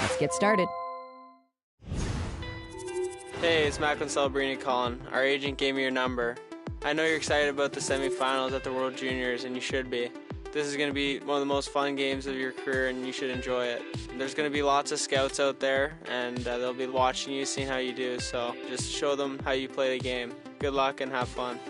Let's get started. Hey, it's Macklin Celebrini calling. Our agent gave me your number. I know you're excited about the semifinals at the World Juniors, and you should be. This is going to be one of the most fun games of your career, and you should enjoy it. There's going to be lots of scouts out there, and they'll be watching you, seeing how you do, so just show them how you play the game. Good luck and have fun.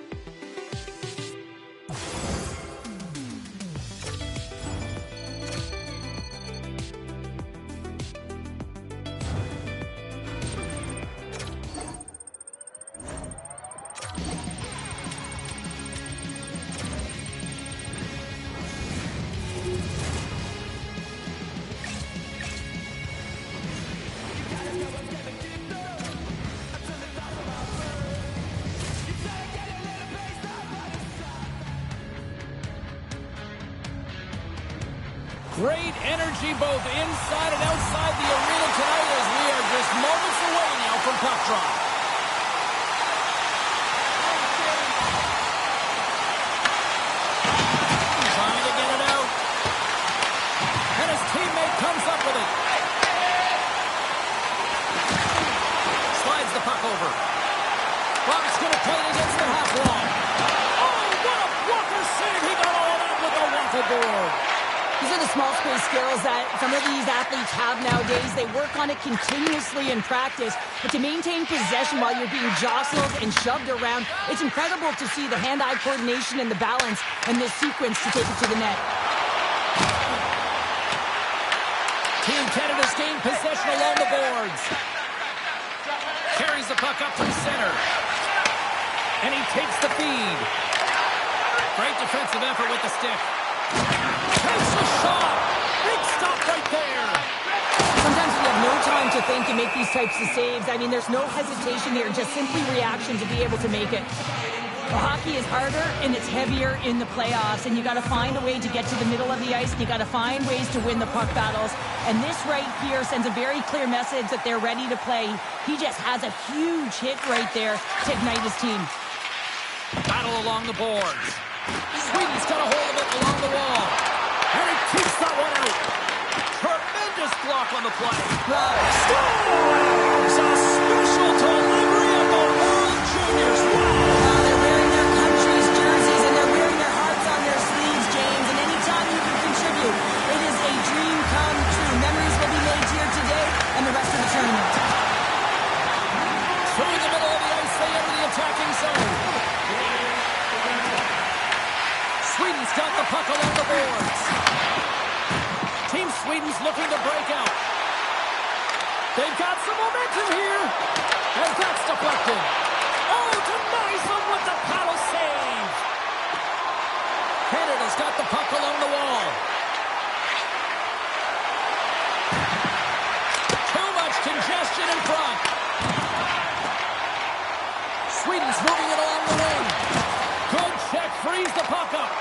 Great energy both inside and outside the arena tonight as we are just moments away now from puck drop. Trying to get it out. And his teammate comes up with it. Slides the puck over. Buck's going to play it against the half wall. Oh, what a blocker save. He got all that with the waffle board. These are the small space skills that some of these athletes have nowadays. They work on it continuously in practice, but to maintain possession while you're being jostled and shoved around, it's incredible to see the hand-eye coordination and the balance in this sequence to take it to the net. Team Canada's gained possession along the boards. Carries the puck up from center. And he takes the feed. Great defensive effort with the stick. Takes a shot! Big stop right there! Sometimes you have no time to think and make these types of saves. I mean, there's no hesitation here, just simply reaction to be able to make it. Well, hockey is harder and it's heavier in the playoffs, and you got to find a way to get to the middle of the ice, and you got to find ways to win the puck battles. And this right here sends a very clear message that they're ready to play. He just has a huge hit right there to ignite his team. Battle along the boards. Sweden's got a hold of it along the wall. And he keeps that one out. Tremendous block on the play. Scores! A special delivery of the World Juniors. Wow, they're wearing their country's jerseys and they're wearing their hearts on their sleeves, James. And anytime you can contribute, it is a dream come true. Memories will be made here today and the rest of the tournament. Through the middle of the ice, they enter the attacking zone. Sweden's got the puck along the boards. Team Sweden's looking to break out. They've got some momentum here. As that's deflected. Oh, denies them with the paddle save. Canada's got the puck along the wall. Too much congestion in front. Sweden's moving it along the wing. Good check, frees the puck up.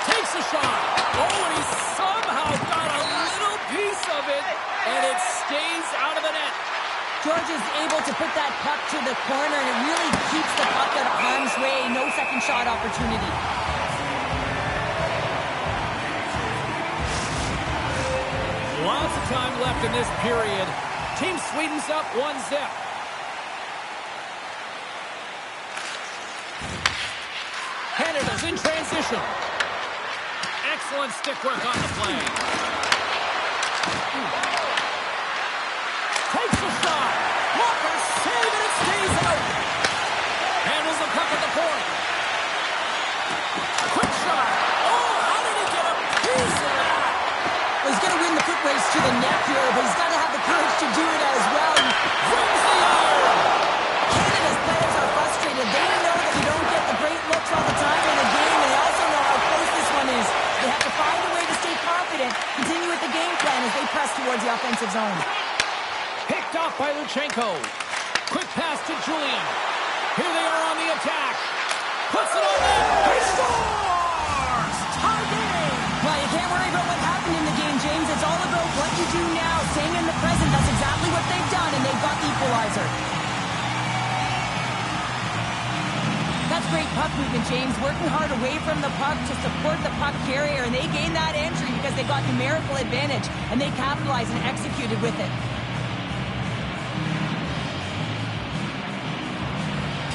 Takes a shot. Oh, and he somehow got a little piece of it, and it stays out of the net. George is able to put that puck to the corner, and it really keeps the puck out of harm's way. No second shot opportunity. Lots of time left in this period. Team Sweden's up 1-0. Canada's in transition. Excellent stick work on the play. Takes a shot. Walker save, and it stays out. Handles the puck at the point. Quick shot. Oh, how did he get a piece of that? Well, he's going to win the foot race to the net here, but he's got to have the courage to do it as well. Brings the iron. Canada's players are frustrated. They know that you don't get the great looks all the time in the game, and they also know how close this one is. They have to find a way to stay confident, continue with the game plan as they press towards the offensive zone. Picked off by Luchenko. Quick pass to Julian. Here they are on the attack. Puts it on net. He scores! Tie game! Well, you can't worry about what happened in the game, James. It's all about what you do now. Staying in the present, that's exactly what they've done, and they've got the equalizer. That's great puck movement, James, working hard away from the puck to support the puck carrier, and they gained that entry because they got numerical advantage, and they capitalized and executed with it.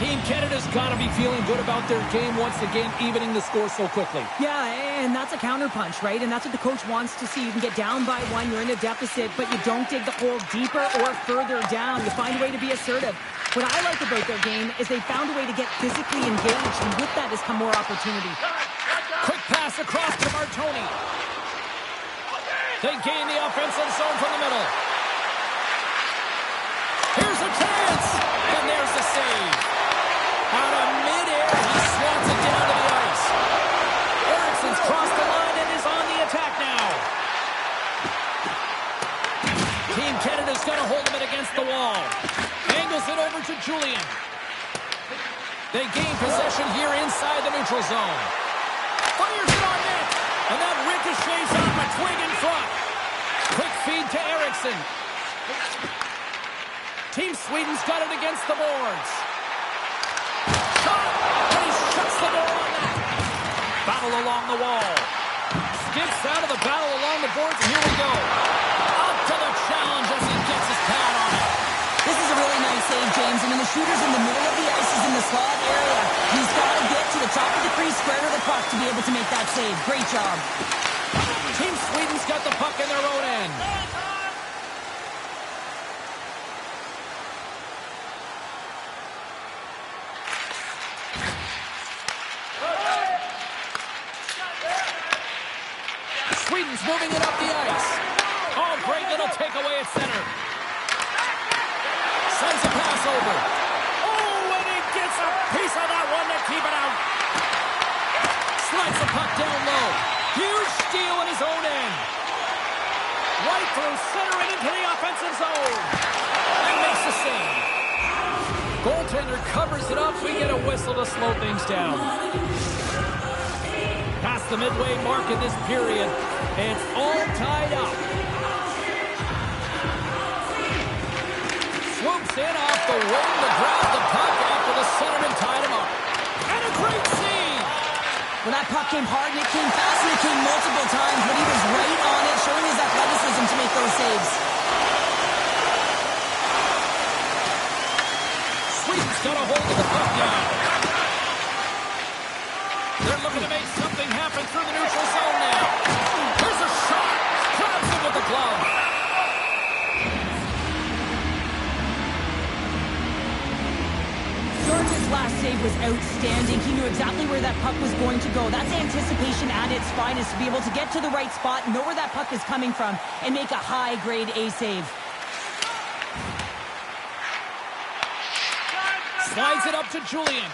Team Canada's got to be feeling good about their game once again, evening the score so quickly. Yeah, and that's a counterpunch, right? And that's what the coach wants to see. You can get down by one, you're in a deficit, but you don't dig the hole deeper or further down. You find a way to be assertive. What I like about their game is they found a way to get physically engaged, and with that has come more opportunity. Quick pass across to Martoni. They gain the offensive zone from the middle. Here's a chance, and there's the save. Out of midair, he swats it down to the ice. Ericsson's crossed the line and is on the attack now. Team Canada's got to hold him against the wall. Angles it over to Julian. They gain possession here inside the neutral zone. Fires it on net, and that ricochets off a twig in front. Quick feed to Eriksson. Team Sweden's got it against the boards. And he shuts the door on that. Battle along the wall. Skips out of the battle along the boards, and here we go. Up to the challenge as he gets his pad on it. This is a really nice save, James. I mean, the shooter's in the middle of the ice. He's in the slot area. He's got to get to the top of the crease, square to the puck to be able to make that save. Great job. Team Sweden's got the puck in their own end. Sweden's moving it up the ice. Oh, great little takeaway at center. Sends a pass over. Oh, and he gets a piece of that one to keep it out. Slides the puck down low. Huge steal in his own end. Right through center and into the offensive zone. And makes the save. Goaltender covers it up. We get a whistle to slow things down. Past the midway mark in this period. It's all tied up. Swoops in off the wing to grab the puck after the centerman tied him up. And a great save. Well, that puck came hard, and it came fast, and it came multiple times, but he was right on it, showing his athleticism to make those saves. Sweden's got a hold of the puck now. They're looking to make something happen through the neutral zone now. Here's a shot. Grabs him with the glove. George's last save was outstanding. He knew exactly where that puck was going to go. That's anticipation at its finest, to be able to get to the right spot, know where that puck is coming from, and make a high-grade A save. Slides it up to Julian.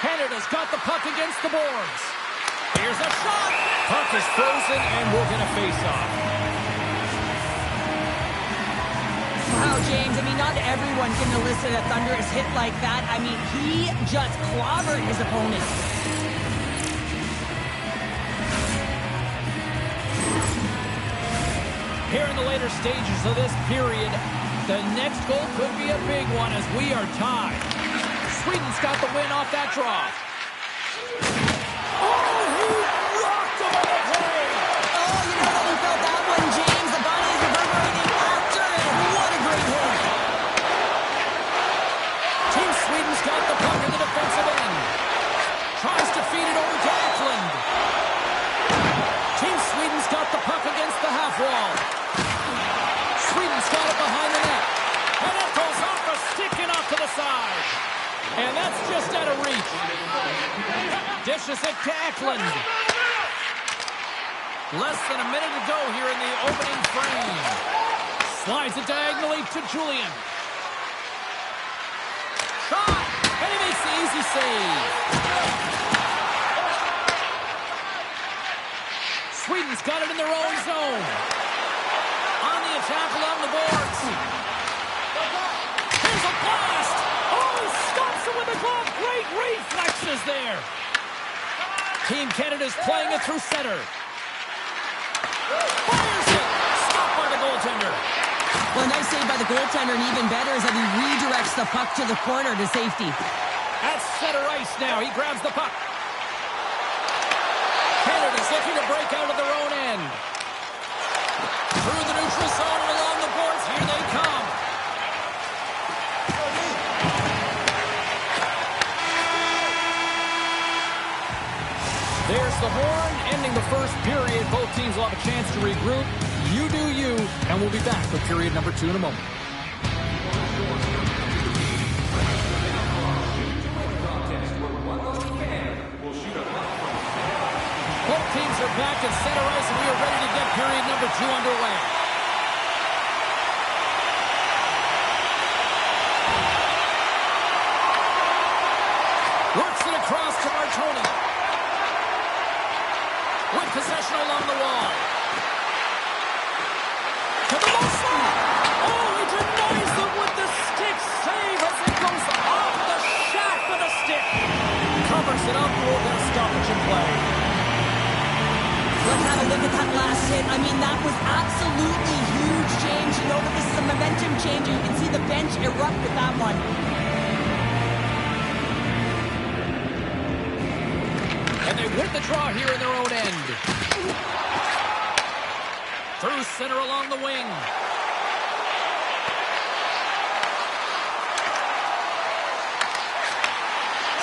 Canada's got the puck against the boards. Here's a shot. Puck is frozen, and we're going to face off. Wow, James, I mean, not everyone can elicit a thunderous hit like that. I mean, he just clobbered his opponent. Here in the later stages of this period, the next goal could be a big one as we are tied. Sweden's got the win off that draw. Oh, he rocked him on the play. Oh, you know that we felt that one, James. The body is reverberating after it. What a great hit. Team Sweden's got the puck in the defensive end. Tries to feed it over to Eklund. Team Sweden's got the puck against the half wall. Sweden's got it behind the net. And it goes off a stick and off to the side. And that's just out of reach. Dishes it to Eklund. Less than a minute to go here in the opening frame. Slides it diagonally to Julian. Shot! And he makes the easy save. Sweden's got it in their own zone. On the attack along the boards. Here's a blast! Oh, stops it with a glove. Great reflexes there. Team Canada's playing it through center. Fires it. Stopped by the goaltender. Well, a nice save by the goaltender, and even better is that he redirects the puck to the corner to safety. At center ice now, he grabs the puck. Canada's looking to break out of their own end. Through the neutral zone and along the boards, here they come. There's the horn, ending the first period. Both teams will have a chance to regroup. You do you, and we'll be back with period number 2 in a moment. Both teams are back at center ice, and we are ready to get period number 2 underway. Works it across to Martoni. With possession along the wall. To the low slot. Oh, he denies them with the stick save as it goes off the shaft with a stick. Covers it up, we'll get a stoppage in play. Let's have a look at that last hit. I mean, that was absolutely huge change. You know that this is a momentum changer. You can see the bench erupt with that one. And they win the draw here in their own end. Through center along the wing.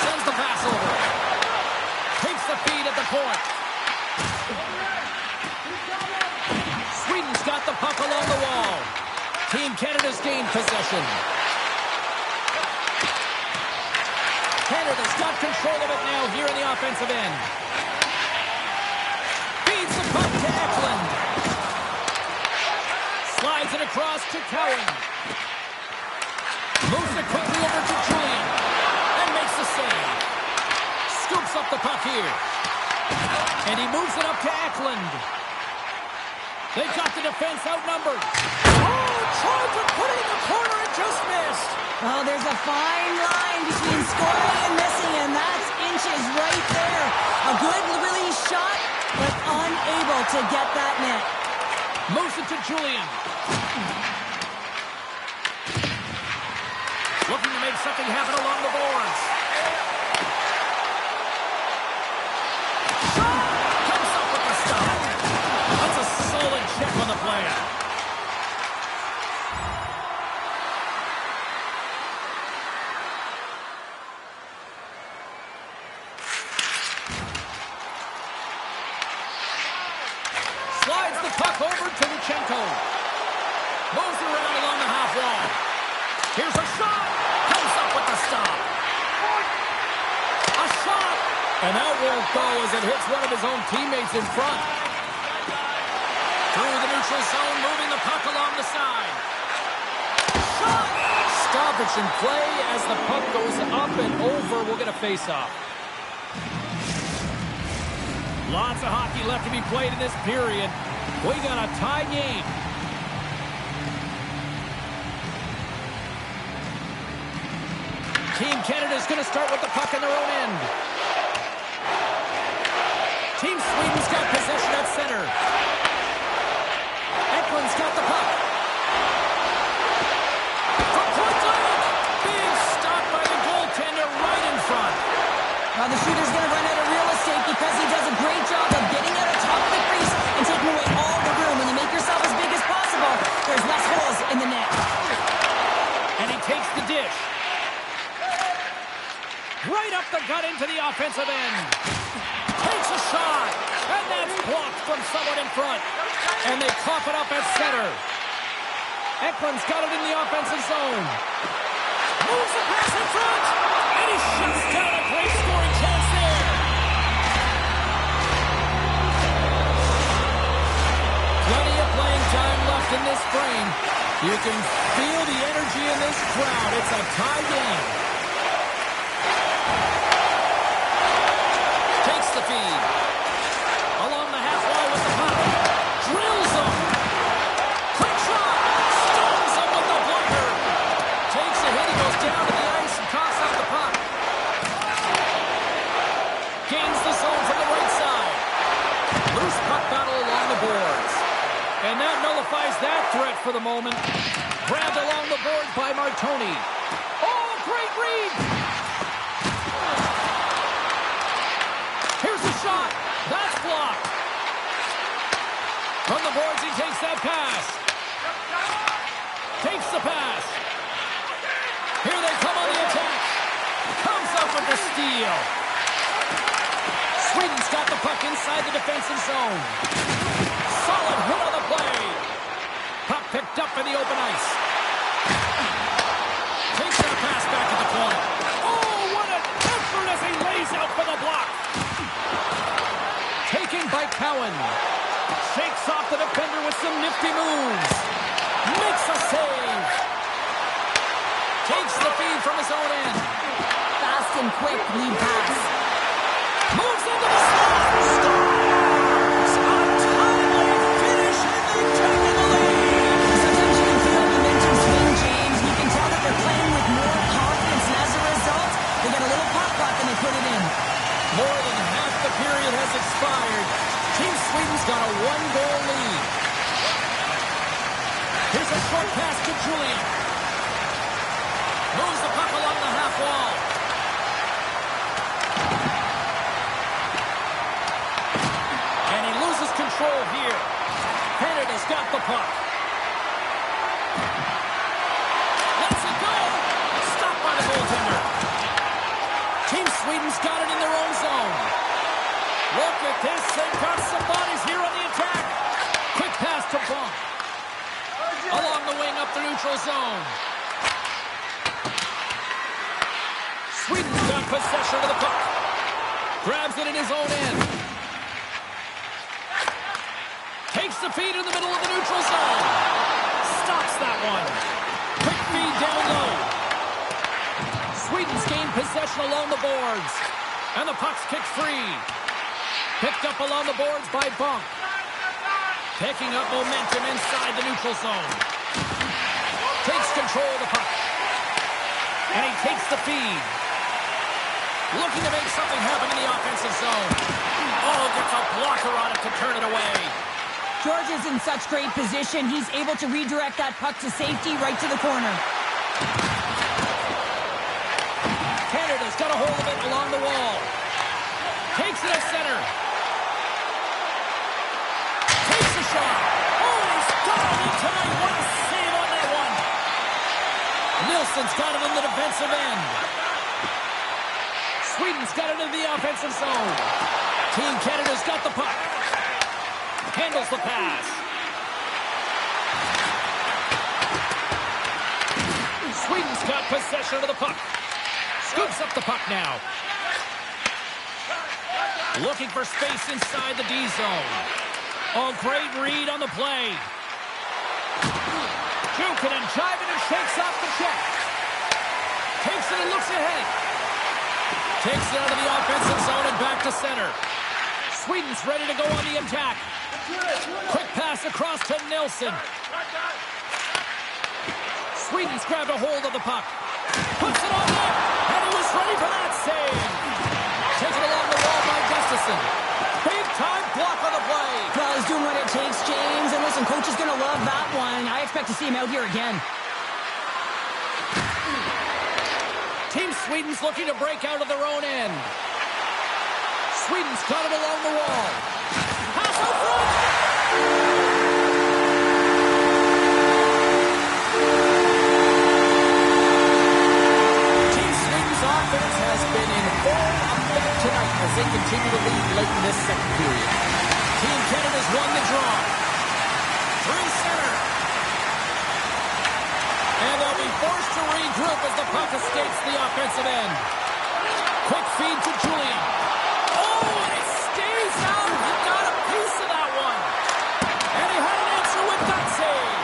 Sends the pass over. Takes the feed at the point. Sweden's got the puck along the wall. Team Canada's gained possession. Canada's got control of it now here in the offensive end. Feeds the puck to Eklund. Slides it across to Cowan. Moves it quickly over to Julian. And makes the save. Scoops up the puck here. And he moves it up to Eklund. They got the defense outnumbered. Oh, tried to put it in the corner and just missed. Oh, there's a fine line between scoring and missing, and that's inches right there. A good release shot, but unable to get that net. Moves it to Julian. Looking to make something happen along the boards. Shot! Comes up with the stop. That's a solid check on the play. Slides the puck over to Luchenko. Moves around along the half wall. Here's a shot. Comes up with the stop. A shot. And that won't go as it hits one of his own teammates in front. Through the neutral zone, moving the puck along the side. Shot. Stoppage in play as the puck goes up and over. We'll get a face-off. Lots of hockey left to be played in this period. We got a tie game. Team Canada's going to start with the puck in their own end. Team Sweden's got possession at center. Eklund's got the puck. From point blank. Big stop by the goaltender right in front. Well, the shooter's going to run out of real estate because he does a great job of getting out of top of the crease and taking away all the room. When you make yourself as big as possible, there's less holes in the net. And he takes the dish. Right up the gut into the offensive end. Takes a shot. And that's blocked from someone in front. And they cough it up at center. Eklund's got it in the offensive zone. Moves the pass in front. And he shuts down a great scoring chance there. Plenty of playing time left in this frame. You can feel the energy in this crowd. It's a tie game. Takes the feed. Along the half wall with the puck. Drills him. Quick shot. Stones him with the blocker. Takes a hit. He goes down to the ice and coughs out the puck. Gains the zone from the right side. Loose puck battle along the boards. And that nullifies that threat for the moment. Grabbed along the board by Martoni. Oh, great read! Here's a shot. That's blocked. From the boards, he takes that pass. Takes the pass. Here they come on the attack. Comes up with the steal. Sweden's got the puck inside the defensive zone. Solid hit on the play. Puck picked up in the open ice. Takes that pass back to the corner. Oh, what an effort as he lays out for the block. Taken by Cowan. Shakes off the defender with some nifty moves. Makes a save. Takes the feed from his own end. Fast and quick lead pass. Moves into the slot. Scores! A timely finish, and they've taken the lead. Sometimes you can feel momentum swing, James. You can tell that they're playing with more confidence, and as a result, they get a little pop-up and they put it in. More than half the period has expired. Team Sweden's got a one-goal lead. Here's a short pass to Julian. Moves the puck along the half wall. And he loses control here. Canada's got the puck. Lets it go. Stopped by the goaltender. Team Sweden's got it in their own zone. Look at this. They've got some bodies here on the attack. Quick pass to Bump. Along the wing up the neutral zone. Sweden's got possession of the puck. Grabs it in his own end. Takes the feed in the middle of the neutral zone. Stops that one. Quick feed down low. Sweden's gained possession along the boards. And the puck's kicked free. Picked up along the boards by Bunk. Picking up momentum inside the neutral zone. Takes control of the puck. And he takes the feed. Looking to make something happen in the offensive zone. Oh, gets a blocker on it to turn it away. George is in such great position. He's able to redirect that puck to safety right to the corner. Canada's got a hold of it along the wall. Takes it at center. Takes a shot. Oh, he's dialed in tonight. What a save on that one. Nilsson's got it in the defensive end. Sweden's got it in the offensive zone. Team Canada's got the puck. Handles the pass. Sweden's got possession of the puck. Scoops up the puck now. Looking for space inside the D zone. Oh, great read on the play. Jukin and jiving and shakes off the check. Takes it and looks ahead. Takes it out of the offensive zone and back to center. Sweden's ready to go on the attack. Quick pass across to Nilsson. Sweden's grabbed a hold of the puck. Puts it on there, and he was ready for that save. Taken along the wall by Gustafsson. Big-time block on the play. Well, he's doing what it takes, James. And listen, coach is going to love that one. I expect to see him out here again. Team Sweden's looking to break out of their own end. Sweden's got it along the wall. Pass out front. Team Sweden's offense has been in full effect tonight as they continue to lead late in this second period. Team Canada's won the draw. Through center. And they'll be forced to regroup as the puck escapes the offensive end. Quick feed to Julian. Oh, and it stays out. He got a piece of that one. And he had an answer with that save.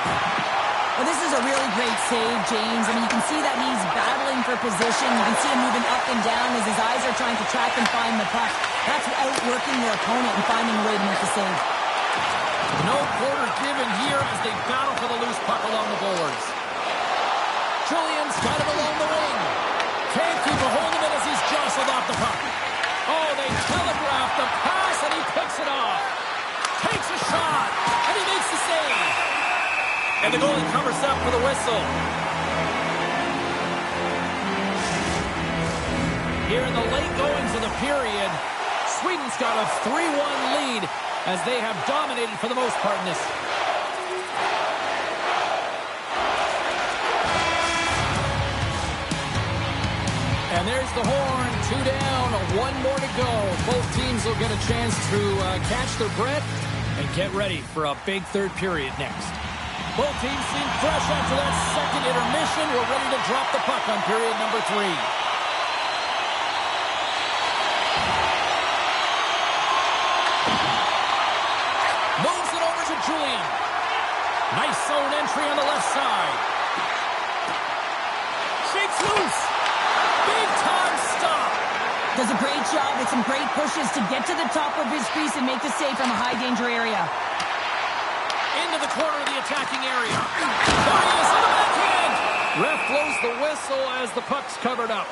Well, this is a really great save, James. I mean, you can see that he's battling for position. You can see him moving up and down as his eyes are trying to track and find the puck. That's outworking their opponent and finding a way to make the save. No quarter given here as they battle for the loose puck along the boards. Julian's got it along the wing. Can't keep a hold of it as he's jostled off the puck. Oh, they telegraph the pass and he picks it off. Takes a shot and he makes the save. And the goalie covers up for the whistle. Here in the late goings of the period, Sweden's got a 3-1 lead as they have dominated for the most part in this. And there's the horn, 2 down, 1 more to go. Both teams will get a chance to catch their breath and get ready for a big third period next. Both teams seem fresh after that second intermission. We're ready to drop the puck on period number 3. Moves it over to Julian. Nice zone entry on the left side. Shakes loose. Big-time stop. Does a great job with some great pushes to get to the top of his crease and make the save from a high-danger area. Into the corner of the attacking area. Darius on the backhand. Ref blows the whistle as the puck's covered up.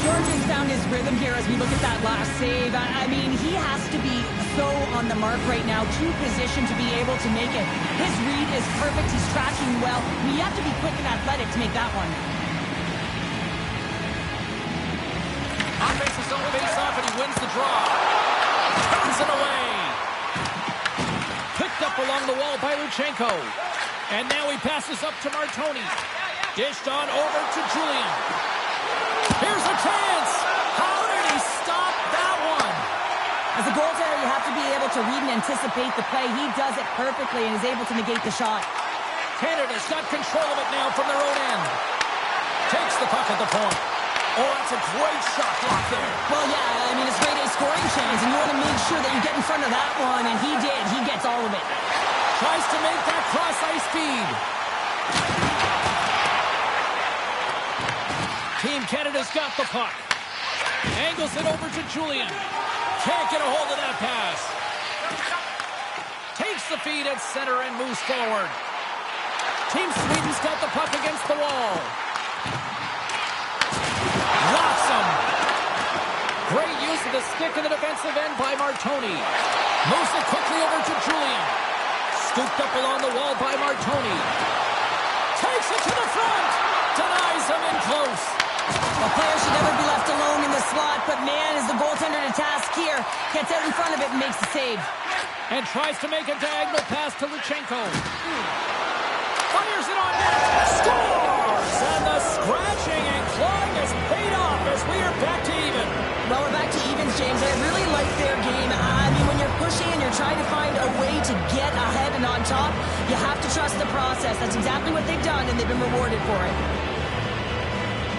George has found his rhythm here as we look at that last save. I mean, he has to be so on the mark right now, true position to be able to make it. His read is perfect. He's tracking well. You have to be quick and athletic to make that one. Offense his own face-off, and he wins the draw. Turns it away. Picked up along the wall by Luchenko. And now he passes up to Martoni. Dished on over to Julian. Here's a chance. How did he stop that one? As a goaltender, you have to be able to read and anticipate the play. He does it perfectly and is able to negate the shot. Canada's got control of it now from their own end. Takes the puck at the point. Oh, that's a great shot block there. Well, yeah, I mean, it's grade A scoring chance, and you want to make sure that you get in front of that one, and he did. He gets all of it. Tries to make that cross-ice feed. Team Canada's got the puck. Angles it over to Julian. Can't get a hold of that pass. Takes the feed at center and moves forward. Team Sweden's got the puck against the wall. Locks him. Great use of the stick in the defensive end by Martoni. Moves it quickly over to Julian. Scooped up along the wall by Martoni. Takes it to the front. Denies him in close. The player should never be left alone in the slot, but man, is the goaltender to task here. Gets out in front of it and makes the save. And tries to make a diagonal pass to Luchenko. Fires it on net. Scores! And the scratching and clawing has paid off as we are back to even. Well, we're back to evens, James. I really like their game. I mean, when you're pushing and you're trying to find a way to get ahead and on top, you have to trust the process. That's exactly what they've done, and they've been rewarded for it.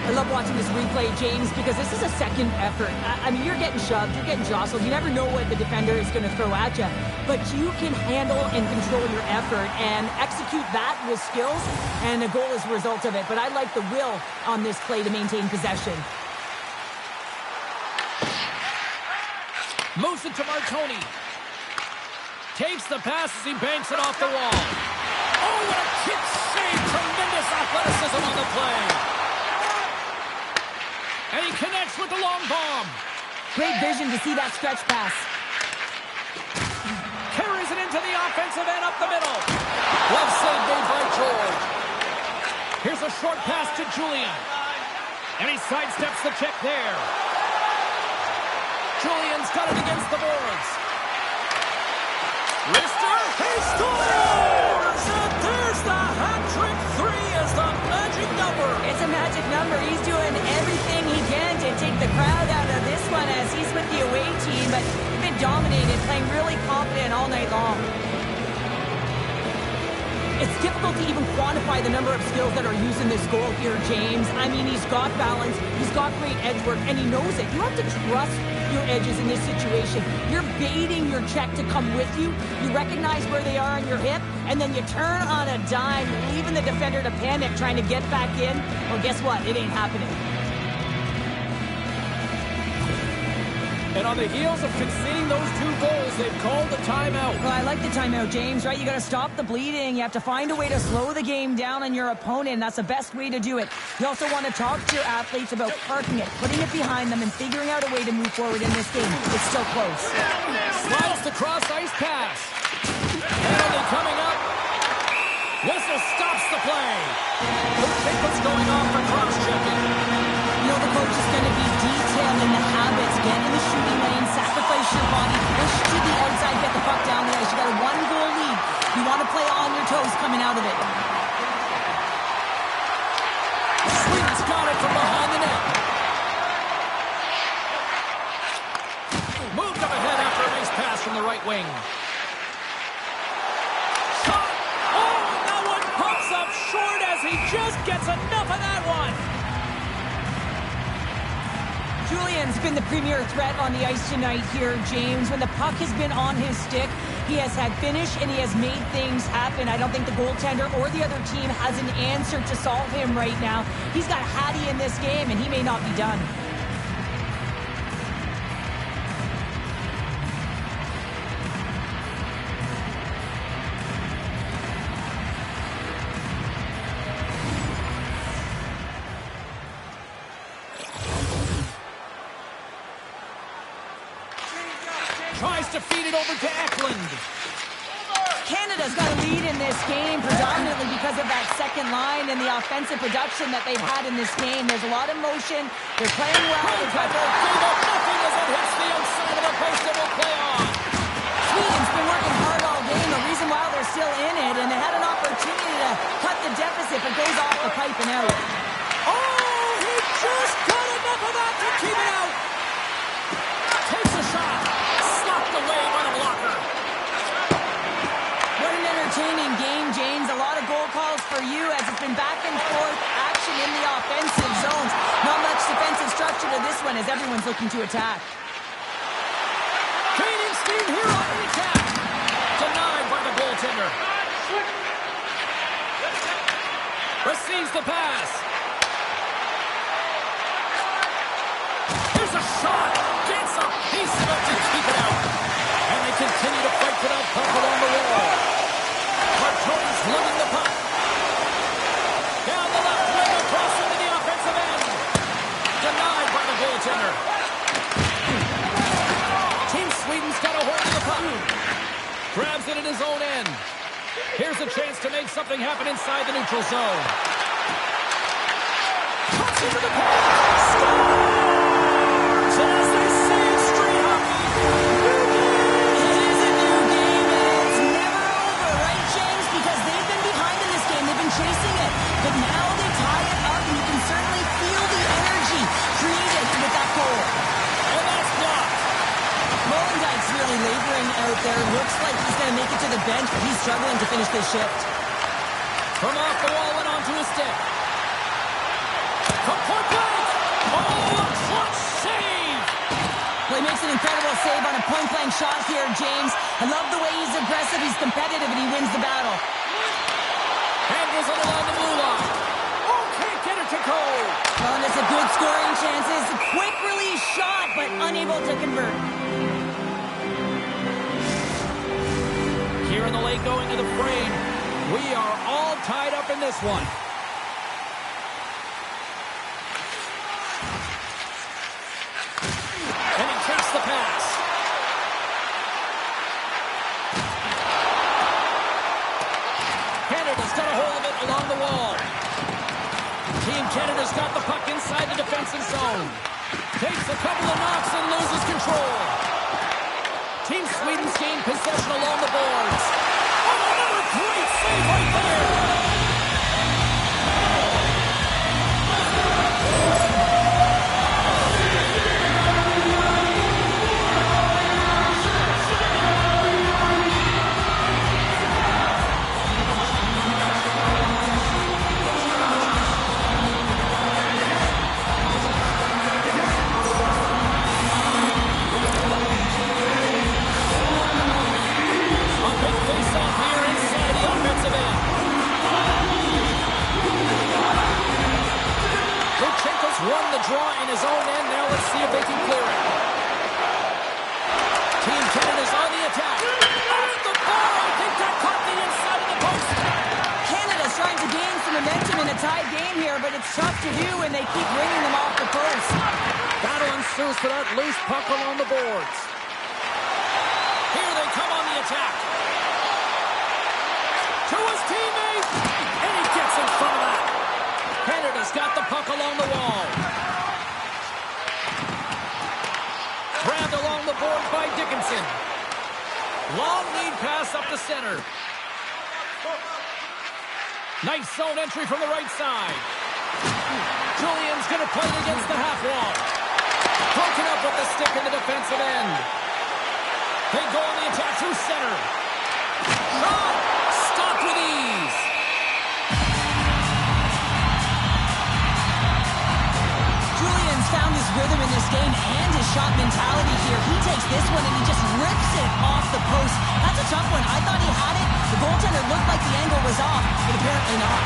I love watching this replay, James, because this is a second effort. I mean, you're getting shoved, you're getting jostled. You never know what the defender is going to throw at you. But you can handle and control your effort and execute that with skills, and a goal is a result of it. But I like the will on this play to maintain possession. Moves it to Martoni. Takes the pass as he banks it off the wall. Oh, what a kick save! Tremendous athleticism on the play. And he connects with the long bomb. Great vision to see that stretch pass. Carries it into the offensive end up the middle. Glove save made by George. Here's a short pass to Julian. And he sidesteps the check there. Julian's got it against the boards. Lister, he scores! And there's the hat-trick 3 as the magic number. It's a magic number. He's doing everything he can to take the crowd out of this one as he's with the away team, but he's been dominated, playing really confident all night long. It's difficult to even quantify the number of skills that are used in this goal here, James. I mean, he's got balance, he's got great edge work, and he knows it. You have to trust your edges in this situation. You're baiting your check to come with you. You recognize where they are on your hip, and then you turn on a dime, leaving the defender to panic, trying to get back in. Well, guess what? It ain't happening. And on the heels of conceding those 2 goals, they've called the timeout. Well, I like the timeout, James, right? You got to stop the bleeding. You have to find a way to slow the game down on your opponent. That's the best way to do it. You also want to talk to your athletes about parking it, putting it behind them, and figuring out a way to move forward in this game. It's still close. Slides the cross-ice pass. Penalty coming up. the play. Luchenko's going off for cross-checking. You know, the coach is going to be detailed in the habits. Get in the shooting lane, sacrifice your body, push to the outside, get the puck down the ice. You got a 1-goal lead. You want to play on your toes coming out of it. Sweden's got it from behind the net. Moved up ahead after a nice pass from the right wing. Shot! Oh, and that one pops up short as he just gets enough of that one. Julian's been the premier threat on the ice tonight here, James. When the puck has been on his stick, he has had finish and he has made things happen. I don't think the goaltender or the other team has an answer to solve him right now. He's got Hattie in this game and he may not be done. Tries to feed it over to Eklund. Canada's got a lead in this game predominantly because of that second line and the offensive production that they've had in this game. There's a lot of motion. They're playing well. Nothing as it hits the outside of the post and will play on. Sweden's been working hard all game. The reason why they're still in it, and they had an opportunity to cut the deficit, but goes off the pipe and out. Oh, he just got enough of that to keep it out. Takes a shot. Slapped away by the blocker. What an entertaining game, James. A lot of goal calls for you as it's been back and forth action in the offensive zones. Not much defensive structure to this one as everyone's looking to attack. Gaining steam here on the attack. Denied by the goaltender. Receives the pass. Here's a shot. Gets a piece of it to keep it out. And they continue to fight for that puck along the wall. Martone's lugging the puck. Down the left wing across into the offensive end. Denied by the goaltender. Team Sweden's got a hold of the puck. Grabs it in his own end. Here's a chance to make something happen inside the neutral zone. Cuts into the pass. Scores! And as they say in street hockey, new game! It is a new game, and it's never over, right, James? Because they've been behind in this game. They've been chasing it. But now they tie it up, and you can certainly feel the energy created with that goal. And that's blocked. Molendyk's really laboring out there. Looks like he's going to make it to the bench, but he's struggling to finish this shift. From off the wall and onto his stick. From point blank. Oh, a clutch save. Well, he makes an incredible save on a point-blank shot here, James. I love the way he's aggressive, he's competitive, and he wins the battle. Handles it along the blue line. Oh, can't get it to go. Well, and it's a good scoring chances. A quick release shot, but unable to convert. Here in the late going to the frame. We are all tied up in this one. And he takes the pass. Canada's got a hold of it along the wall. Team Canada's got the puck inside the defensive zone. Takes a couple of knocks and loses control. Team Sweden's gained possession along the boards. Oh, another great save right there. Won the draw in his own end. Now let's see if they can clear it. Team Canada's on the attack. Off the bar. I think that caught the inside of the post. Canada's trying to gain some momentum in a tied game here, but it's tough to do when they keep ringing them off the post. Battle ensues for that loose puck along the boards. Here they come on the attack. To his teammate. And he gets puck along the wall. Grabbed along the board by Dickinson. Long lead pass up the center. Nice zone entry from the right side. Julian's going to play it against the half wall. Broken up with the stick in the defensive end. They go on the attack through center. Shot! Stopped with ease. Julian's found his rhythm in this game and his shot mentality here. He takes this one and he just rips it off the post. That's a tough one. I thought he had it. The goaltender looked like the angle was off, but apparently not.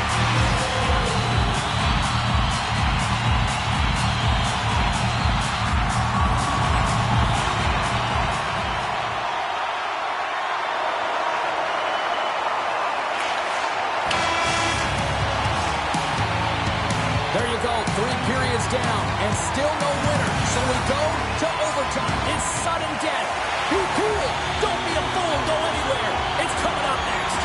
There you go, 3 periods down, and still no winner. So we go to overtime. It's sudden death. Be cool. Don't be a fool. Go anywhere. It's coming up next.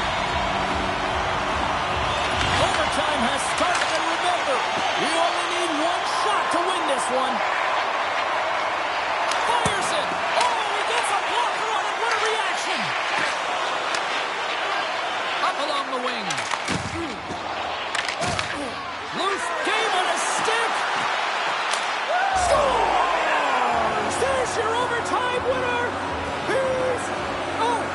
Overtime has started, and remember, you only need one shot to win this one. Fires it. Oh, he gets a blocker on it. What a reaction. Up along the wing. Loose game on a stick. Scores! There's your overtime winner. He's out.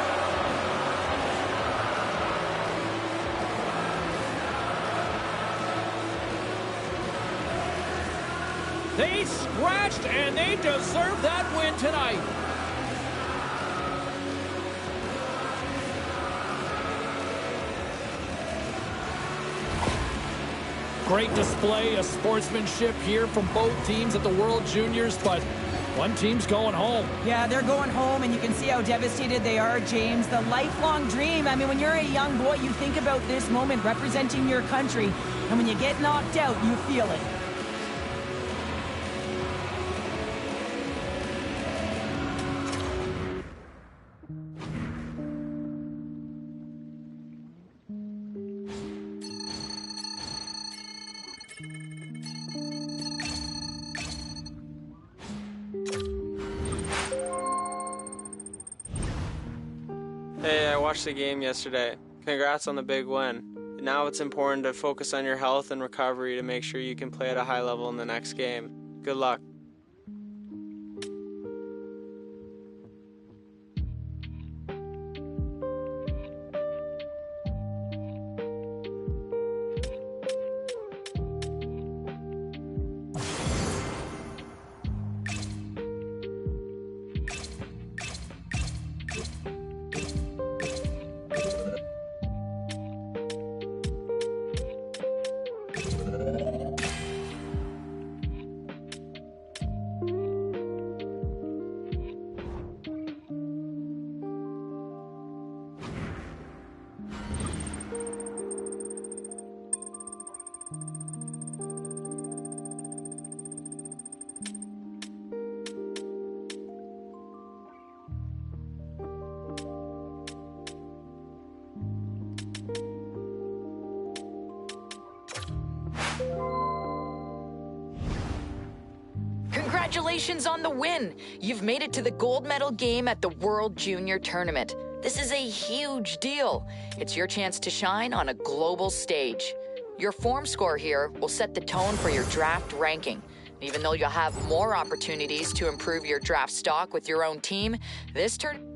They scratched and they deserve that win tonight. Great display of sportsmanship here from both teams at the World Juniors, but one team's going home. Yeah, they're going home, and you can see how devastated they are, James. The lifelong dream. I mean, when you're a young boy, you think about this moment representing your country, and when you get knocked out, you feel it. Hey, I watched the game yesterday. Congrats on the big win. Now it's important to focus on your health and recovery to make sure you can play at a high level in the next game. Good luck. Congratulations on the win! You've made it to the gold medal game at the World Junior Tournament. This is a huge deal. It's your chance to shine on a global stage. Your form score here will set the tone for your draft ranking. Even though you'll have more opportunities to improve your draft stock with your own team, this tournament...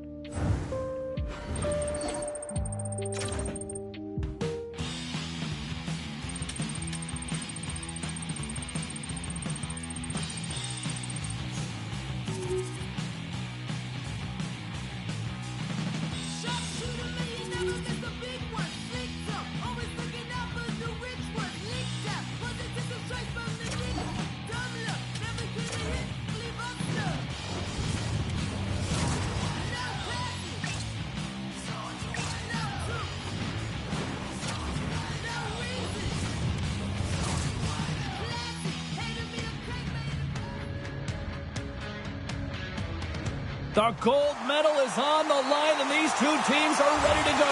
The gold medal is on the line, and these two teams are ready to go.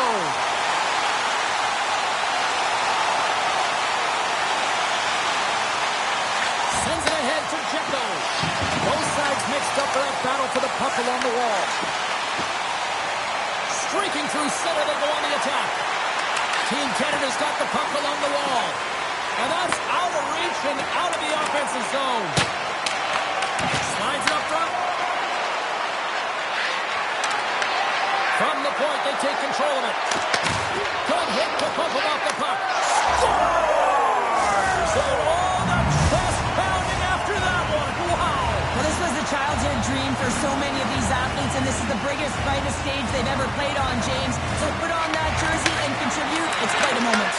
next up for that battle for the puck along the wall. Streaking through center, they go on the attack. Team Canada's got the puck along the wall. And that's out of reach and out of the offensive zone. Slides it up front. From the point, they take control of it. Good hit to bump him off the puck. Scores! And all the chest pounding after that one. Wow! Well, this was a childhood dream for so many of these athletes, and this is the biggest, brightest stage they've ever played on, James. So put on that jersey and contribute. It's quite a moment.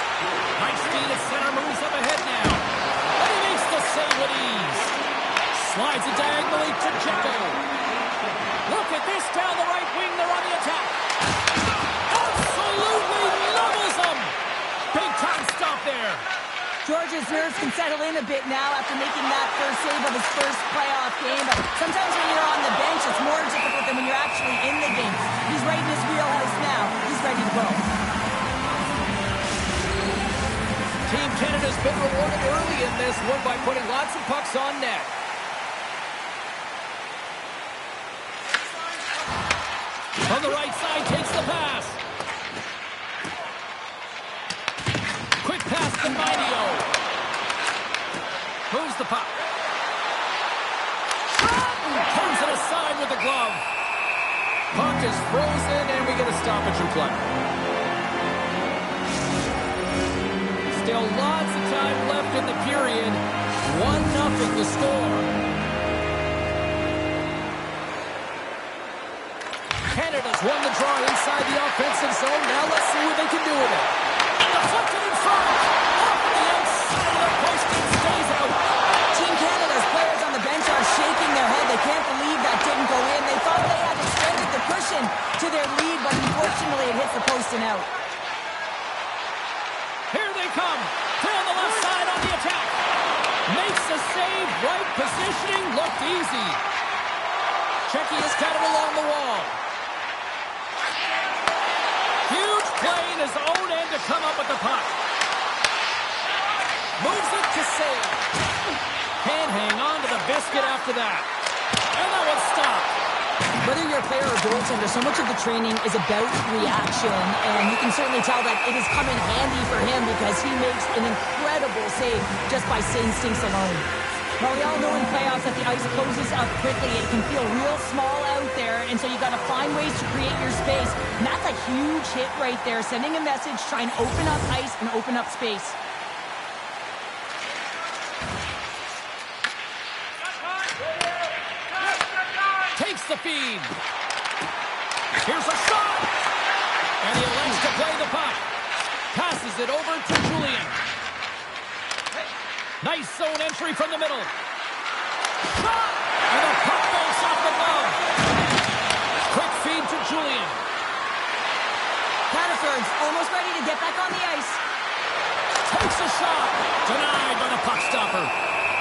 High speed at center, moves up ahead now. And he makes the save with ease. Slides it diagonally to Checo. Look at this down the right wing. They're on the attack. Absolutely levels them. Big time stop there. George's nerves can settle in a bit now after making that first save of his first playoff game. But sometimes when you're on the bench, it's more difficult than when you're actually in the game. He's right in his wheelhouse now. He's ready to go. Team Canada's been rewarded early in this one by putting lots of pucks on net. On the right side, takes the pass. Quick pass to Minio. Moves the puck. Turns it aside with the glove. Puck is frozen, and we get a stoppage in play. Still lots of time left in the period. 1-0 the score. Canada's won the draw inside the offensive zone. Now let's see what they can do with it. Deflected in front. Off the outside of the post and stays out. Team Canada's players on the bench are shaking their head. They can't believe that didn't go in. They thought they had extended the cushion to their lead, but unfortunately it hits the post and out. Here they come. Down the left side on the attack. Makes the save. Right positioning. Looked easy. Checky has got it along the wall. Huge play in his own end to come up with the puck. Moves it to save. Can't hang on to the biscuit after that. And that one's stopped. Whether you're a player or goaltender, so much of the training is about reaction, and you can certainly tell that it has come in handy for him because he makes an incredible save just by instincts alone. Well, we all know in playoffs that the ice closes up quickly. It can feel real small out there, and so you got to find ways to create your space. And that's a huge hit right there, sending a message, trying to open up ice and open up space. Takes the feed. Here's a shot. And he elects to play the puck. Passes it over to Julian. Nice zone entry from the middle. Shot! And the puck banks off the glove. Quick feed to Julian. Patterson's almost ready to get back on the ice. Takes a shot. Denied by the puck stopper.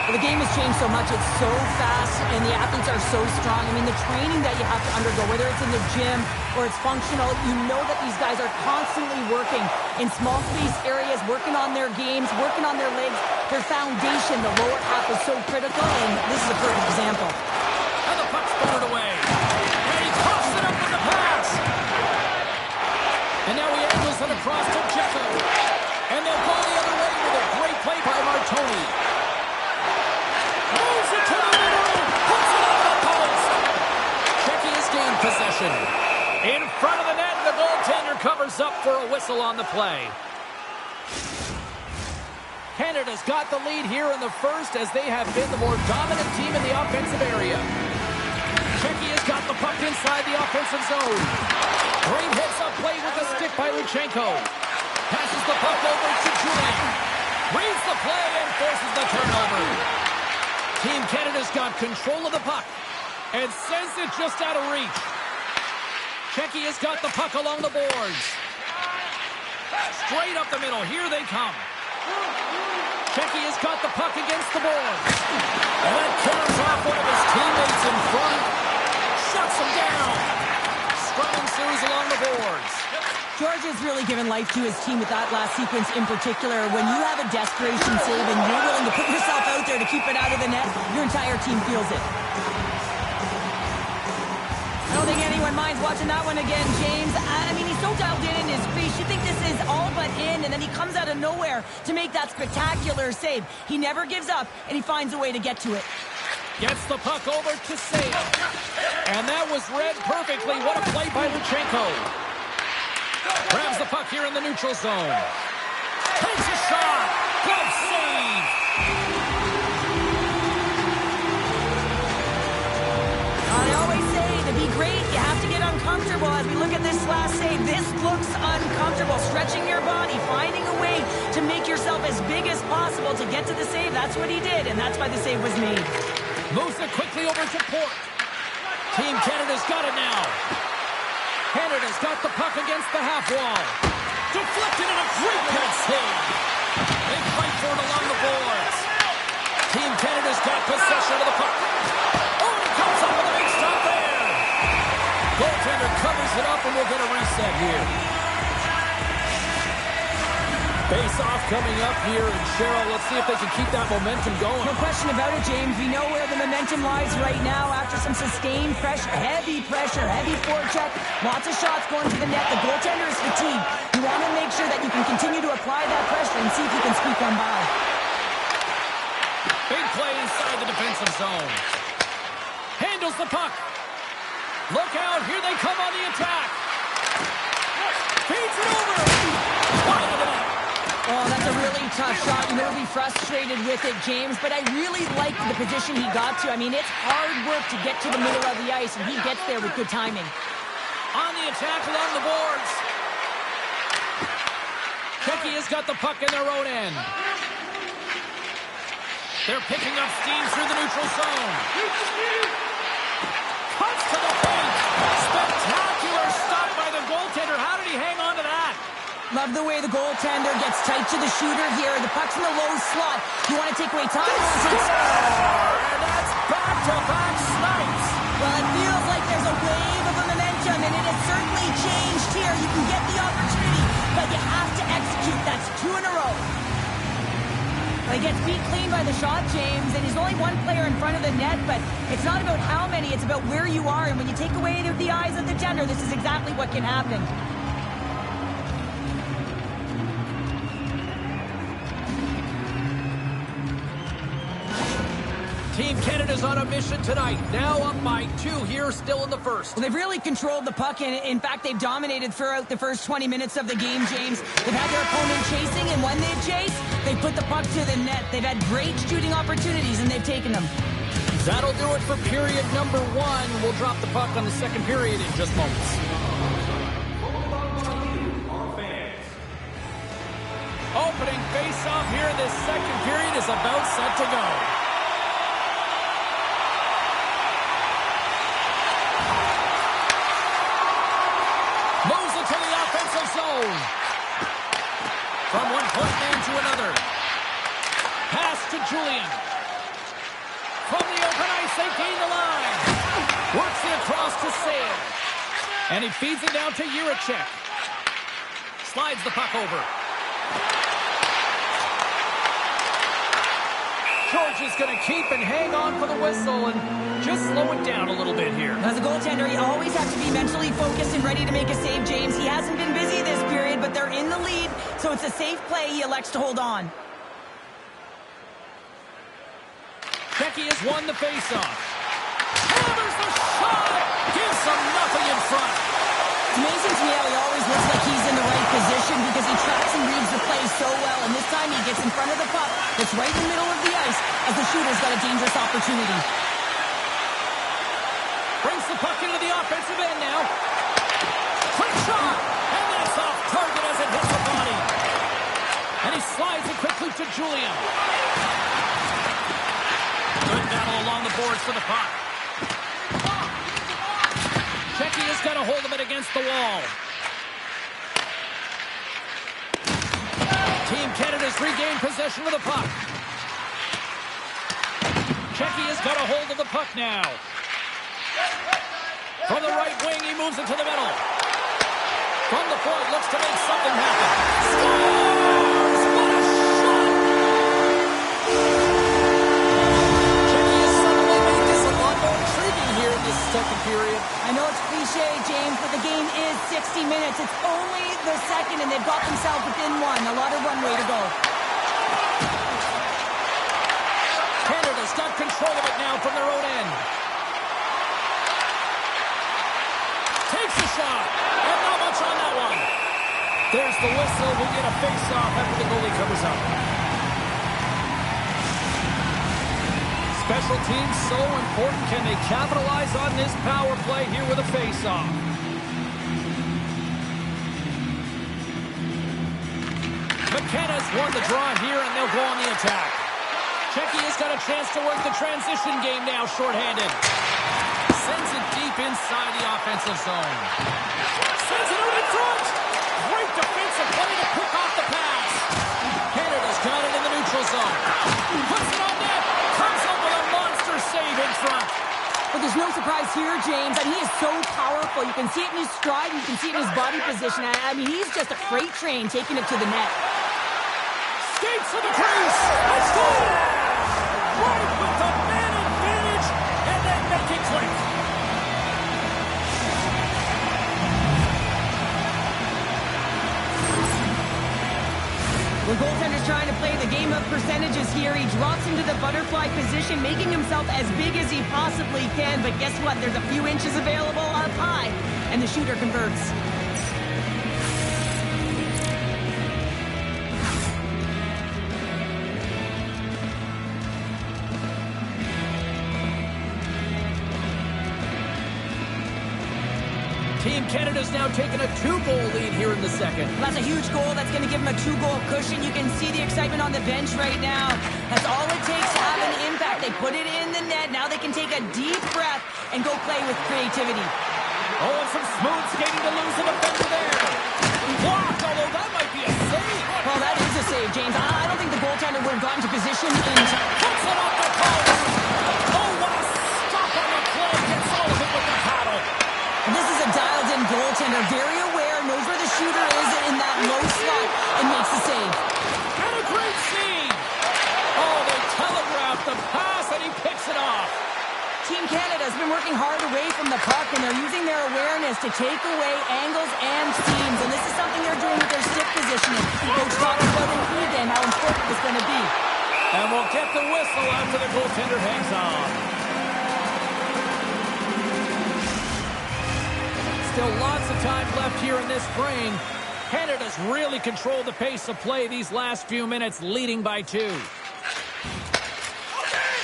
Well, the game has changed so much. It's so fast, and the athletes are so strong. I mean, the training that you have to undergo, whether it's in the gym or it's functional, you know that these guys are constantly working in small space areas, working on their games, working on their legs. Their foundation, the lower half, is so critical, and this is a perfect example. And the puck's battered away. And he tosses it up with the pass. And now he angles it across to Checo. And they'll go the other way with a great play by Martoni. Moves it to the middle. Puts it on the post. Checky has gained possession. In front of the net, the goaltender covers up for a whistle on the play. Canada's got the lead here in the first as they have been the more dominant team in the offensive area. Checky has got the puck inside the offensive zone. Great heads-up play with the stick by Luchenko. Passes the puck over to Julian. Reads the play and forces the turnover. Team Canada's got control of the puck and sends it just out of reach. Checky has got the puck along the boards. Straight up the middle. Here they come. Checky has got the puck against the boards. And that killers off one of his teammates in front. Shuts him down. Scrum ensues along the boards. George has really given life to his team with that last sequence in particular. When you have a desperation save and you're willing to put yourself out there to keep it out of the net, your entire team feels it. I don't think anyone minds watching that one again, James. I mean, he's so dialed in his crease. You think this is all but in, and then he comes out of nowhere to make that spectacular save. He never gives up, and he finds a way to get to it. Gets the puck over to save. And that was read perfectly. What a play by Luchenko. Grabs the puck here in the neutral zone. Takes a shot. Good save. I always say, to be great, you have to get uncomfortable. As we look at this last save, this looks uncomfortable. Stretching your body, finding a way to make yourself as big as possible to get to the save. That's what he did, and that's why the save was made. Moves it quickly over to Port. Team Canada's got it now. Canada's got the puck against the half wall. Deflected and a great head save. They fight for it along the boards. Team Canada's got possession of the puck. Oh, he comes up with a big stop there. Goaltender covers it up, and we'll get a reset here. Face-off coming up here, and Cheryl, let's see if they can keep that momentum going. No question about it, James. We know where the momentum lies right now after some sustained pressure, heavy forecheck, lots of shots going to the net. The goaltender is fatigued. You want to make sure that you can continue to apply that pressure and see if you can squeak one by. Big play inside the defensive zone. Handles the puck. Look out, here they come on the attack. Feeds it over. Wide of the net. Oh, that's a really tough shot. You will be frustrated with it, James, but I really like the position he got to. I mean, it's hard work to get to the middle of the ice, and he gets there with good timing. On the attack along the boards. Czechia has got the puck in their own end. They're picking up steam through the neutral zone. Cuts to the paint. Spectacular stop by the goaltender. How did he hang on to that? Love the way the goaltender gets tight to the shooter here. The puck's in the low slot. You want to take away time? And that's back-to-back snipes. Well, it feels like there's a wave of momentum, and it has certainly changed here. You can get the opportunity, but you have to execute. That's 2 in a row. Well, he gets beat clean by the shot, James, and he's only one player in front of the net, but it's not about how many, it's about where you are. And when you take away the eyes of the defender, this is exactly what can happen. Team Canada's on a mission tonight. Now up by 2 here, still in the first. Well, they've really controlled the puck, and in fact, they've dominated throughout the first 20 minutes of the game, James. They've had their opponent chasing, and when they've chased, they put the puck to the net. They've had great shooting opportunities, and they've taken them. That'll do it for period number 1. We'll drop the puck on the second period in just moments. Opening face-off here in this second period is about set to go. Moves it to the offensive zone. From one point man to another. Pass to Julian. From the open ice, they gain the line. Works it across to Sale. And he feeds it down to Juracek. Slides the puck over. George is going to keep and hang on for the whistle and just slow it down a little bit here. As a goaltender, you always have to be mentally focused and ready to make a save, James. He hasn't been busy this period, but they're in the lead, so it's a safe play. He elects to hold on. Becky has won the faceoff. Hammers the shot! Gives them nothing in front. It's amazing to me how he always looks like he's in the right position because he tracks and reads the play so well, and this time he gets in front of the puck. It's right in the middle of the ice as the shooter's got a dangerous opportunity. Brings the puck into the offensive end now. Quick shot! And that's off target as it hits the body. And he slides it quickly to Julian. Good battle along the boards for the puck. Shecky has got a hold of it against the wall. Team Canada's regained possession of the puck. Shecky has got a hold of the puck now. From the right wing, he moves it to the middle. From the point, looks to make something happen. Scores! What a shot! Shecky has suddenly made this a lot more intriguing here in this second period. I know it's cliche, James, but the game is 60 minutes. It's only the second, and they've got themselves within one. A lot of runway to go. Canada's got control of it now from their own end. Takes a shot, and not much on that one. There's the whistle. We'll get a face-off after the goalie covers up. Special teams so important. Can they capitalize on this power play here with a face-off? McKenna's won the draw here, and they'll go on the attack. Checky has got a chance to work the transition game now, shorthanded. Sends it deep inside the offensive zone. Sends it out in front. Great defensive play to pick off the pass. Canada's got it in the neutral zone. Puts it on net. Comes up with a monster save in front. But there's no surprise here, James. I mean, he is so powerful. You can see it in his stride. You can see it in his body position. I mean, he's just a freight train taking it to the net. Skates to the crease. And scores! Right with the man advantage. And then make it quick. The goaltender's trying to play the game of percentages here. He drops into the butterfly position, making himself as big as he possibly can. But guess what? There's a few inches available up high, and the shooter converts. Team Canada's now taking a 2-goal lead here in the second. That's a huge goal. That's going to give him a 2-goal cushion. You can see the excitement on the bench right now. That's all it takes to have an impact. They put it in the net. Now they can take a deep breath and go play with creativity. Oh, and some smooth skating to lose the defender there. Blocked, although that might be a save. Well, that is a save, James. I don't think the goaltender would have gotten to position in time. Puts it off the post. Oh, what a stop on the play. Gets all of it with the paddle. And this is a dialed-in goaltender, very aware, knows where the shooter is in that low slot, and makes the save. And a great save. Oh, they telegraphed the pass, and he picks it off. Team Canada has been working hard away from the puck, and they're using their awareness to take away angles and seams. And this is something they're doing with their stick positioning. Coach talked about in pregame how important it's going to be. And we'll get the whistle after the goaltender hangs on. Still lots of time left here in this frame. Canada's really controlled the pace of play these last few minutes, leading by 2.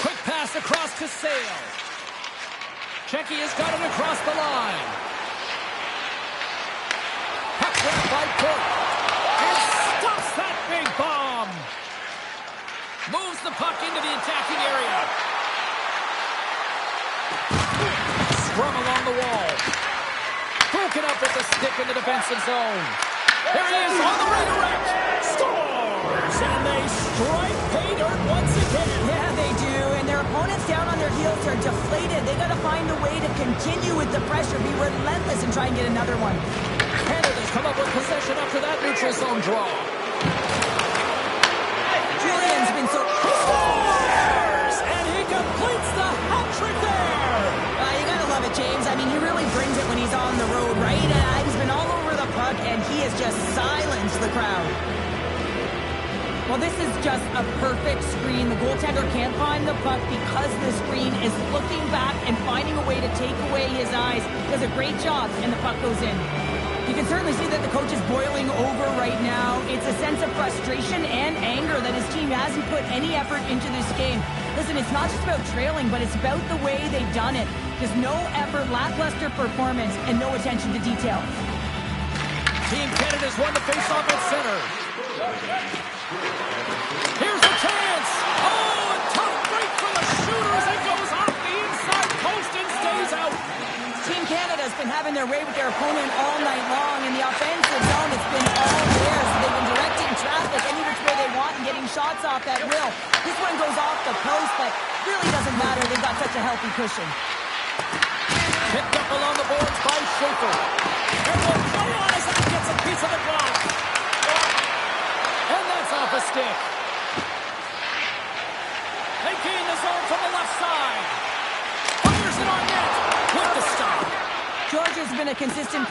Quick pass across to Sale. Checky has got it across the line. Puck grabbed by Court. And stops that big bomb. Moves the puck into the attacking area. Scrum along the wall. Broken up with the stick in the defensive zone. There he is on the redirect. Scores! And they strike pay dirt once again. Yeah, they do. And their opponents down on their heels are deflated. They got to find a way to continue with the pressure, be relentless, and try and get another one. Canada's come up with possession after that neutral zone draw. Julian's been so... Scores! And he completes the hat trick there. You gotta love it, James. I mean, he really brings it when he's on the road, right? He's been all over the puck, and he has just silenced the crowd. Well, this is just a perfect screen. The goaltender can't find the puck because the screen is looking back and finding a way to take away his eyes. Does a great job, and the puck goes in. You can certainly see that the coach is boiling over right now. It's a sense of frustration and anger that his team hasn't put any effort into this game. Listen, it's not just about trailing, but it's about the way they've done it. There's no effort, lackluster performance, and no attention to detail. Team Canada's won the face-off at center. Here's a chance. Oh, a tough break for the shooters. It goes off the inside post and stays out. Team Canada's been having their way with their opponent all night long. In the offensive zone, it's been all theirs. They've been directing traffic any which way they want and getting shots off at will. This one goes off the post, but really doesn't matter. They've got such a healthy cushion. Picked up along the boards by Schaefer. And will play on as that gets a piece of the block. And that's off a stick. They gain the zone from the left side. Fires it on net with the stop.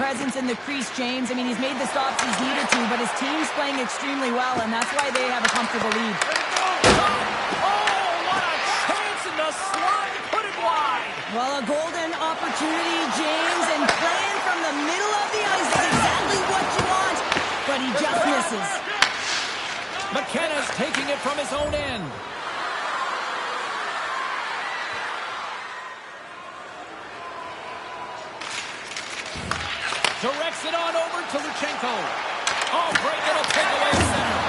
presence in the crease, James. I mean, he's made the stops he's needed to, but his team's playing extremely well, and that's why they have a comfortable lead. Oh, what a chance in the slot. Put it wide. Well, a golden opportunity, James, and playing from the middle of the ice is exactly what you want, but he just misses. McKenna's taking it from his own end. Directs it on over to Luchenko. Oh, great little takeaway center.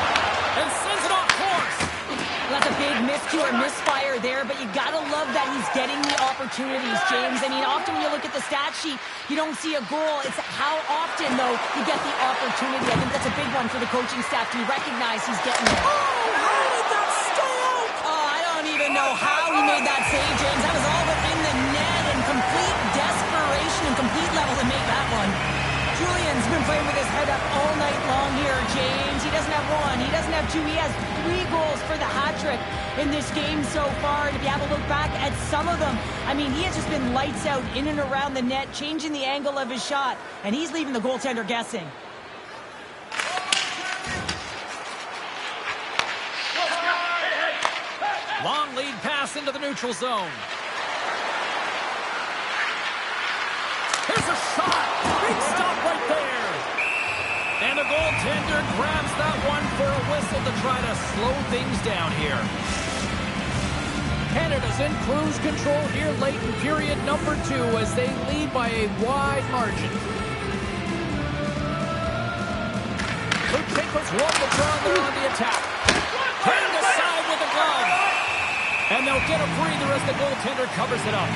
And sends it off course. That's a big miscue or misfire there, but you gotta love that he's getting the opportunities, James. I mean, often when you look at the stat sheet, you don't see a goal. It's how often, though, you get the opportunity. I think that's a big one for the coaching staff to recognize he's getting there. Oh, how did that stay out? Oh, I don't even know how he made that save, James. That was all within the net and complete desperation and complete level to make that one. Julian's been playing with his head up all night long here, James. He doesn't have one, he doesn't have two, he has 3 goals for the hat trick in this game so far. And if you have a look back at some of them, I mean, he has just been lights out in and around the net, changing the angle of his shot, and he's leaving the goaltender guessing. Long lead pass into the neutral zone. Here's a shot. Big stop right there. And the goaltender grabs that one for a whistle to try to slow things down here. Canada's in cruise control here late in period number 2 as they lead by a wide margin. Luchenko's won the draw there on the attack. Turned aside with a glove. And they'll get a breather as the goaltender covers it up.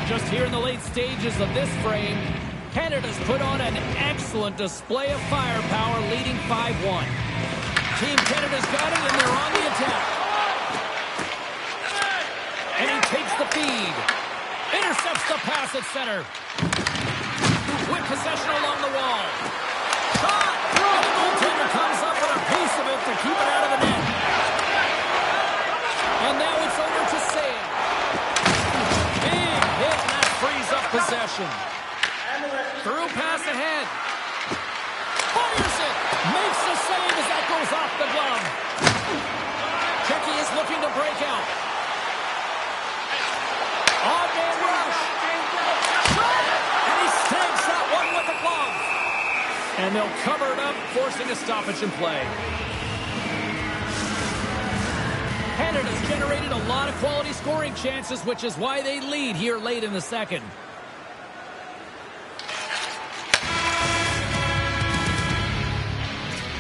Just here in the late stages of this frame, Canada's put on an excellent display of firepower, leading 5-1. Team Canada's got it, and they're on the attack. And he takes the feed. Intercepts the pass at center. With possession along the wall. Shot! And the goaltender comes up with a piece of it to keep it out of the net. And now it's over to Save. Big hit, and that frees up possession. Through pass ahead. Fires it. Makes the save as that goes off the glove. Checky is looking to break out. On-man rush. And he snags that one with the glove. And they'll cover it up, forcing a stoppage in play. Canada's generated a lot of quality scoring chances, which is why they lead here late in the second.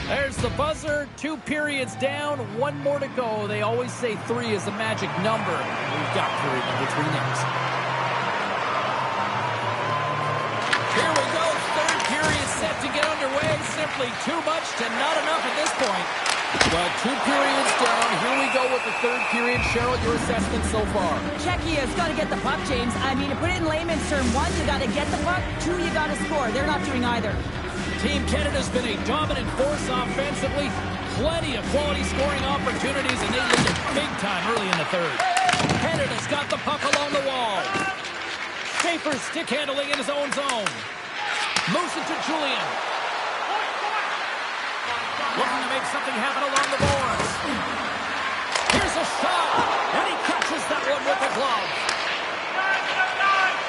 There's the buzzer. 2 periods down, 1 more to go. They always say 3 is the magic number. We've got period number 3 next. Here we go. 3rd period set to get underway. Simply too much to not enough at this point. Well, 2 periods down. Here we go with the 3rd period. Cheryl, your assessment so far? Czechia has got to get the puck, James. I mean, to put it in layman's term, 1, you got to get the puck. 2, you got to score. They're not doing either. Team Canada's been a dominant force offensively. Plenty of quality scoring opportunities, and they lead it big time early in the 3rd. Canada's got the puck along the wall. Schaefer stick handling in his own zone. Moves it to Julian. Looking to make something happen along the boards. Here's a shot, and he catches that one with the glove.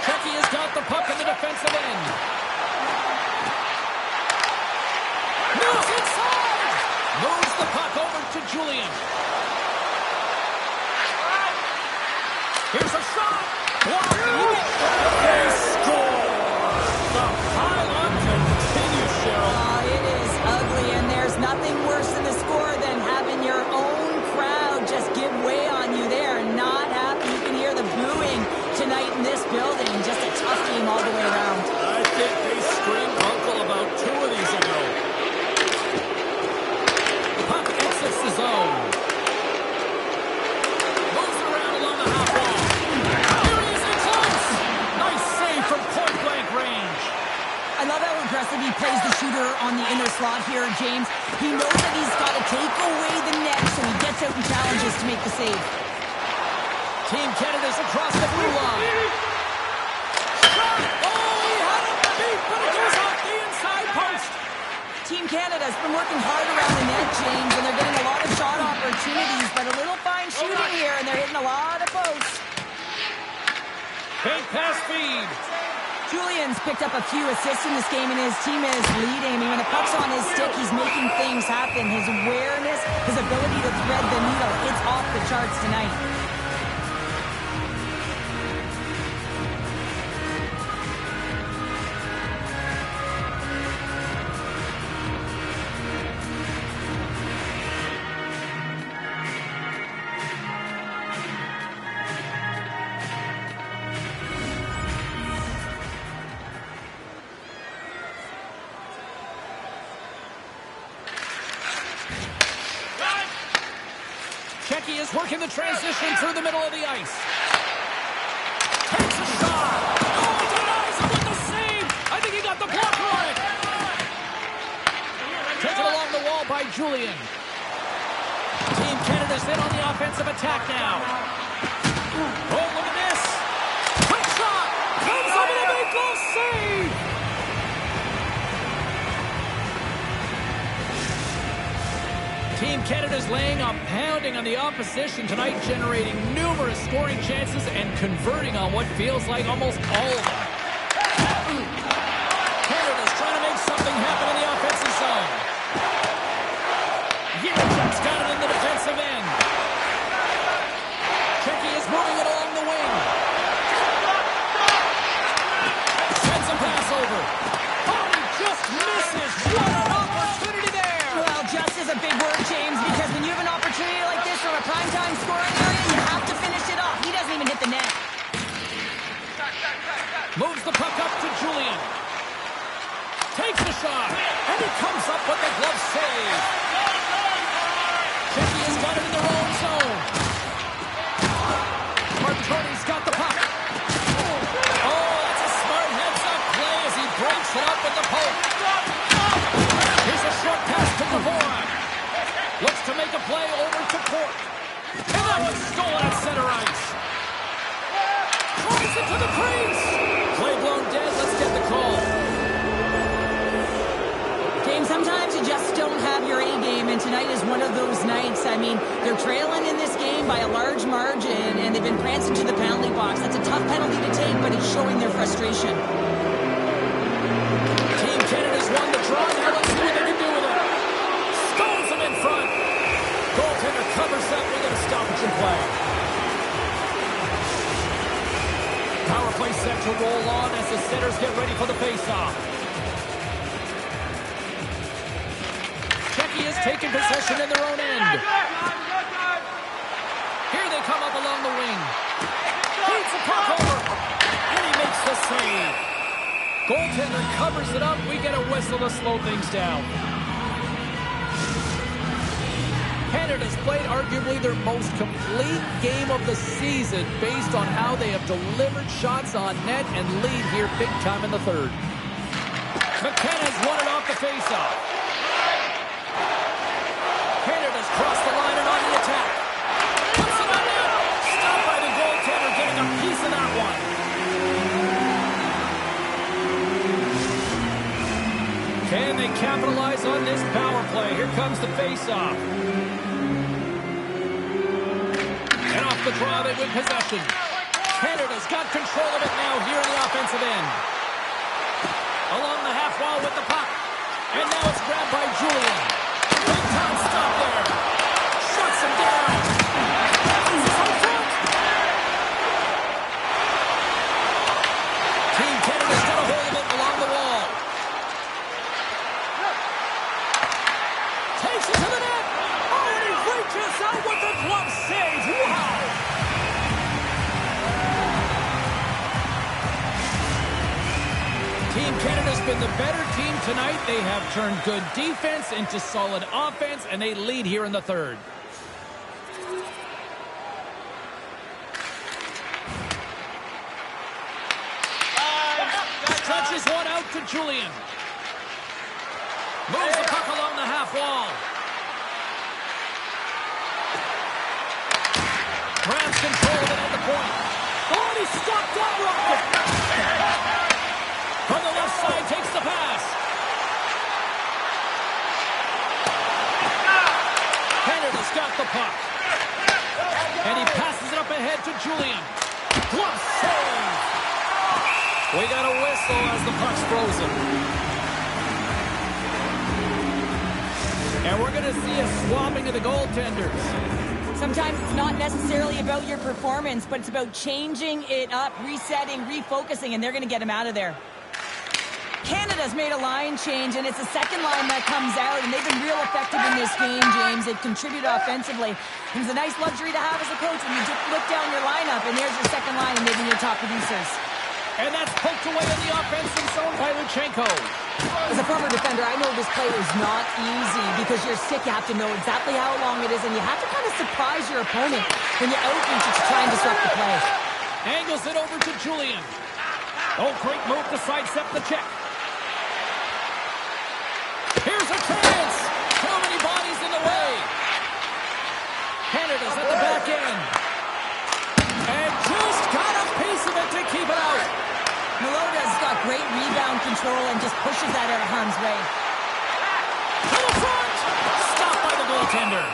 Checky has got the puck in the defensive end. Moves inside! Moves the puck over to Julian. Here's a shot! Blocked! They score! The pile-on continues, Cheryl. Oh, it is ugly, and there's nothing worse in the score than having your own crowd just give way on you. They are not happy. You can hear the booing tonight in this building. Just a tough game all the way around. I think they screamed uncle about 2 of these ago. Puck exits the zone. Moves around along the half wall. Here he is in close. Nice save from point-blank range. I love how aggressive he plays the shooter on the inner slot here, James. He knows that he's got to take away the net, so he gets out and challenges to make the save. Team Canada's across the blue line. just been working hard around the net, James, and they're getting a lot of shot opportunities, but a little fine shooting here, and they're hitting a lot of posts. Fake pass feed. Julian's picked up a few assists in this game, and his team is leading. I mean, when the puck's on his stick, he's making things happen. His awareness, his ability to thread the needle, it's off the charts tonight. He is working the transition through the middle of the ice. Takes a shot. Oh, denies him with the save. I think he got the block on it. Taken along the wall by Julian. Team Canada's in on the offensive attack now. Oh, look at this. Quick shot. Comes over the big close save. Team Canada's laying a pounding on the opposition tonight, generating numerous scoring chances and converting on what feels like almost all of them. Canada's trying to make something happen in the offensive zone. Yerchuk's got it in the defensive end. Checky is moving it along the wing. Sends a pass over. Oh, he just misses. What an opportunity there. Well, just is a big word, James, because when you have an opportunity like this from a primetime scoring area, you have to finish it off. He doesn't even hit the net. Moves the puck up to Julian. Takes the shot. And he comes up with the glove save. Checky has got it in their own zone. Martoni's got the puck. Oh, that's a smart heads-up play as he breaks it up with the poke. Here's a short pass to Dvorak. Looks to make a play over to Port. And that one's stolen at center ice. Tries it to the crease. Play blown dead. Let's get the call. James, sometimes you just don't have your A game, and tonight is one of those nights. I mean, they're trailing in this game by a large margin, and they've been prancing to the penalty box. That's a tough penalty to take, but it's showing their frustration. Team Canada's won the draw. Now let's see what they can do with it. Stones him in front. Goaltender covers up. We get a stoppage in play. Power play set to roll on as the centers get ready for the faceoff. Checky has taken possession in their own end. Here they come up along the wing. Beats the puck over. And he makes the save. Goaltender covers it up. We get a whistle to slow things down. Canada's played arguably their most complete game of the season based on how they have delivered shots on net and lead here big time in the third. McKenna's won it off the faceoff. Canada's crossed the line and on the attack. Puts it on net. Stopped by the goaltender, getting a piece of that one. Can they capitalize on this power play? Here comes the faceoff. And off the draw, they win possession. Canada's got control of it now here in the offensive end. Along the half wall with the puck. And now it's grabbed by Julian. Big time stop there. Shuts him down. Team Canada's got a hold of it along the wall. Takes it to the net. Oh, and he reaches out with the glove save. Wow. Team Canada's been the better team tonight. They have turned good defense into solid offense, and they lead here in the third. Stretches one out to Julian. Moves the puck along the half wall. Grabs control of it at the point. Oh, and he stopped that rocket. From the left side, takes the pass. the puck. And he passes it up ahead to Julian. Glove save. We got a whistle as the puck's frozen. And we're going to see a swapping of the goaltenders. Sometimes it's not necessarily about your performance, but it's about changing it up, resetting, refocusing, and they're going to get him out of there. Canada's made a line change, and it's the second line that comes out, and they've been real effective in this game, James. They've contributed offensively. It was a nice luxury to have as a coach when you just look down your lineup, and there's your second line, and maybe your top producers. And that's poked away in the offensive zone by Luchenko. As a former defender, I know this play is not easy because you're sick. You have to know exactly how long it is, and you have to kind of surprise your opponent when you outreach to try and disrupt the play. Angles it over to Julian. Oh, great move to sidestep the check. Here's a chance. Too many bodies in the way. Canada's at the back end. And just got a piece of it to keep it out. Meloda's got great rebound control and just pushes that out of harm's way. To the front. Stopped by the goaltender.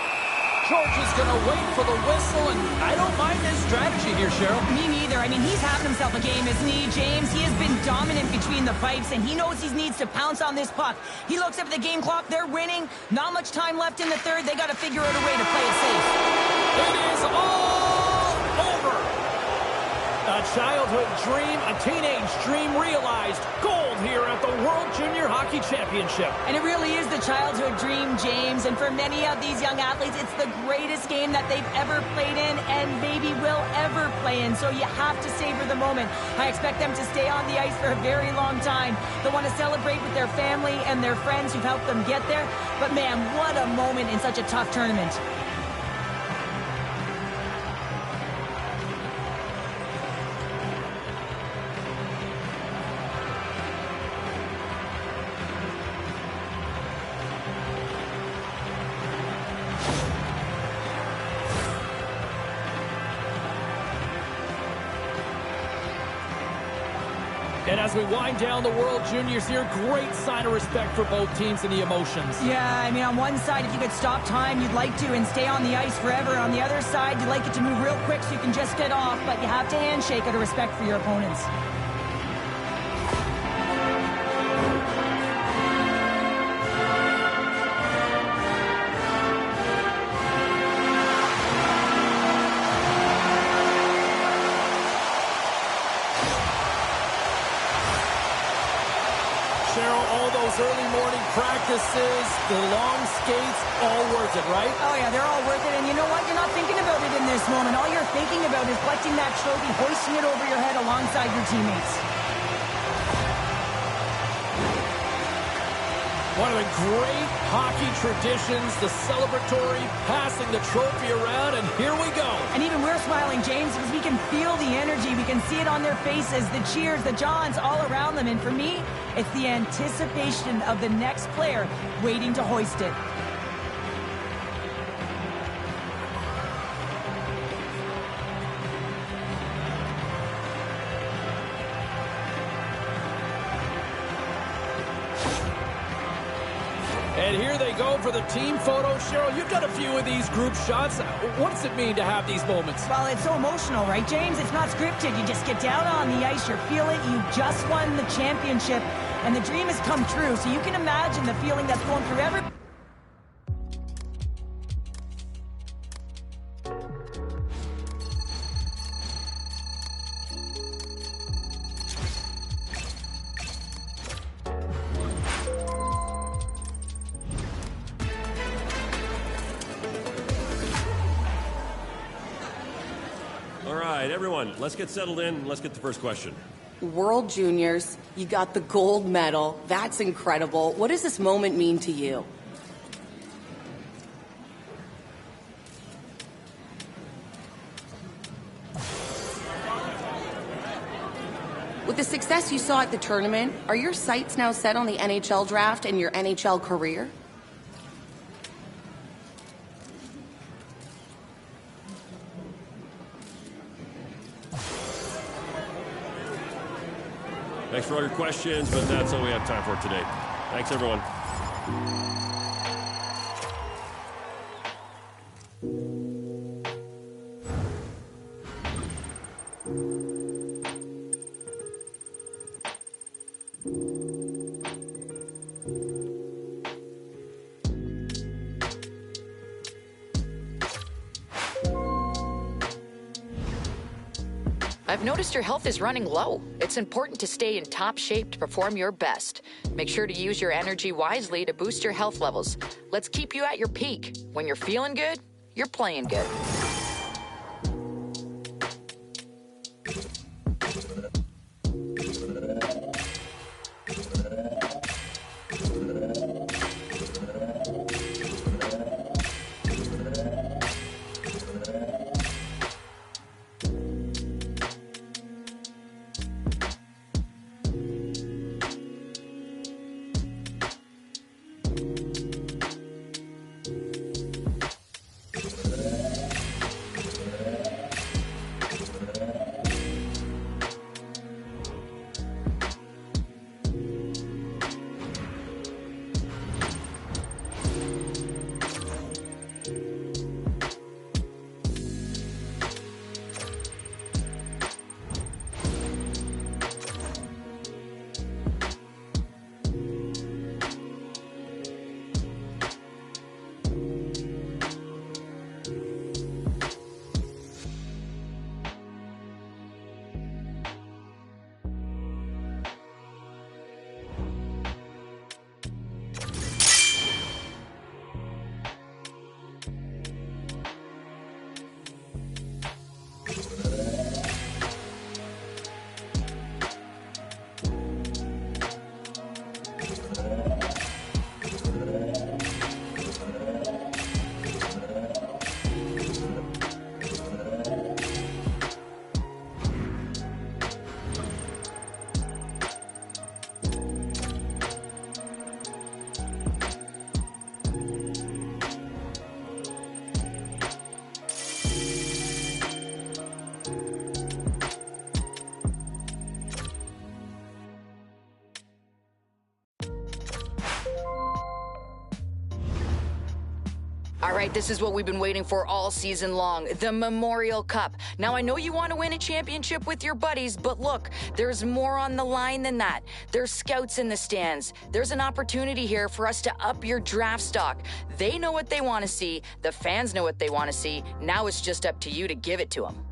George is going to wait for the whistle, and I don't mind his strategy here, Cheryl. Me neither. I mean, he's having himself a game, isn't he, James? He has been dominant between the pipes, and he knows he needs to pounce on this puck. He looks up at the game clock. They're winning. Not much time left in the third. They got to figure out a way to play it safe. It is all over. A childhood dream, a teenage dream realized. Gold here at the World Junior Hockey Championship. And it really is the childhood dream, James. And for many of these young athletes, it's the greatest game that they've ever played in and maybe will ever play in. So you have to savor the moment. I expect them to stay on the ice for a very long time. They want to celebrate with their family and their friends who've helped them get there. But man, what a moment in such a tough tournament. And as we wind down the World Juniors here, great sign of respect for both teams and the emotions. Yeah, I mean, on one side, if you could stop time, you'd like to and stay on the ice forever. On the other side, you'd like it to move real quick so you can just get off, but you have to handshake out of respect for your opponents. Cheryl, all those early morning practices, the long skates, all worth it, right? Oh, yeah, they're all worth it. And you know what? You're not thinking about it in this moment. All you're thinking about is collecting that trophy, hoisting it over your head alongside your teammates. One of the great hockey traditions, the celebratory, passing the trophy around, and here we go. And even we're smiling, James, because we can feel the energy. We can see it on their faces, the cheers, the Johns all around them. And for me, it's the anticipation of the next player waiting to hoist it. And here they go for the team photo. Cheryl, you've done a few of these group shots. What does it mean to have these moments? Well, it's so emotional, right, James? It's not scripted. You just get down on the ice, you feel it, you just won the championship, and the dream has come true. So you can imagine the feeling that's going through every... All right, everyone, let's get settled in. Let's get the first question. World Juniors, you got the gold medal. That's incredible. What does this moment mean to you? With the success you saw at the tournament, are your sights now set on the NHL draft and your NHL career? Thanks for all your questions, but that's all we have time for today. Thanks, everyone. I've noticed your health is running low. It's important to stay in top shape to perform your best. Make sure to use your energy wisely to boost your health levels. Let's keep you at your peak. When you're feeling good, you're playing good. All right, this is what we've been waiting for all season long, the Memorial Cup. Now, I know you want to win a championship with your buddies, but look, there's more on the line than that. There's scouts in the stands. There's an opportunity here for us to up your draft stock. They know what they want to see. The fans know what they want to see. Now it's just up to you to give it to them.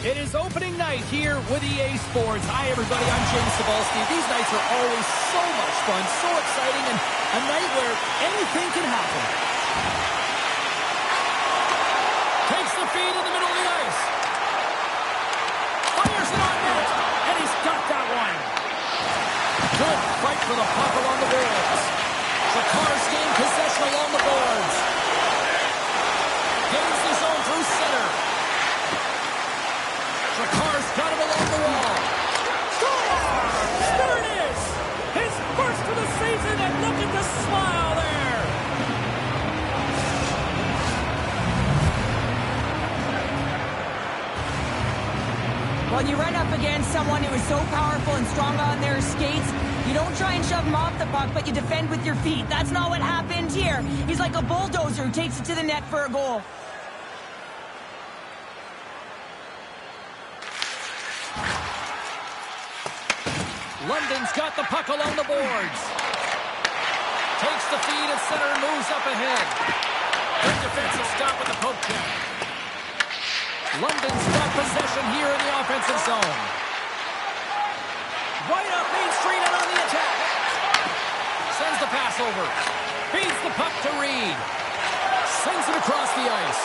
It is opening night here with EA Sports. Hi, everybody. I'm James Cebulski. These nights are always so much fun, so exciting, and a night where anything can happen. Takes the feed in the middle of the ice. Fires it on net, and he's got that one. Good fight for the puck along the boards. Shakar's gained possession along the boards. Gains the zone through center. Shakar's got him along the wall. Scores! There it is! His first of the season, and look at the smile there! When you run up against someone who is so powerful and strong on their skates, you don't try and shove him off the puck, but you defend with your feet. That's not what happened here. He's like a bulldozer who takes it to the net for a goal. London's got the puck along the boards. Takes the feed at center and moves up ahead. Good defensive stop with the poke check. London's got possession here in the offensive zone. right up Main Street and on the attack. Sends the pass over. Feeds the puck to Reed. Sends it across the ice.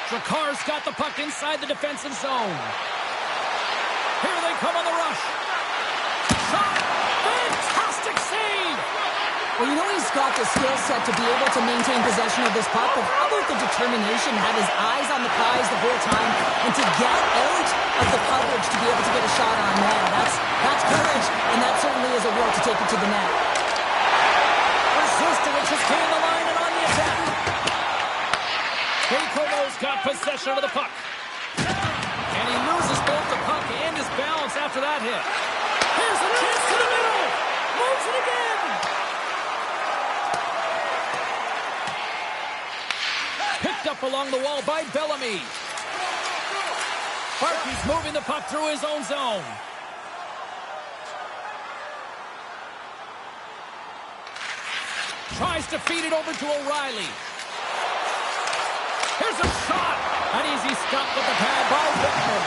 Drakar's got the puck inside the defensive zone. Here they come on the rush. Shot! Fantastic save! Well, you know he's got the skill set to be able to maintain possession of this puck, but how about the determination, have his eyes on the prize the whole time, and to get out of the coverage to be able to get a shot on net. That's courage, and that certainly is a will to take it to the net. Resistance has gained the line and on the attack. Bacomo's got possession of the puck. And he loses both the puck and his balance after that hit. Here's a chance to the middle. Moves it again. Picked up along the wall by Bellamy. Barkey's moving the puck through his own zone. Tries to feed it over to O'Reilly. Here's a shot. An easy stop with the pad by Whitman.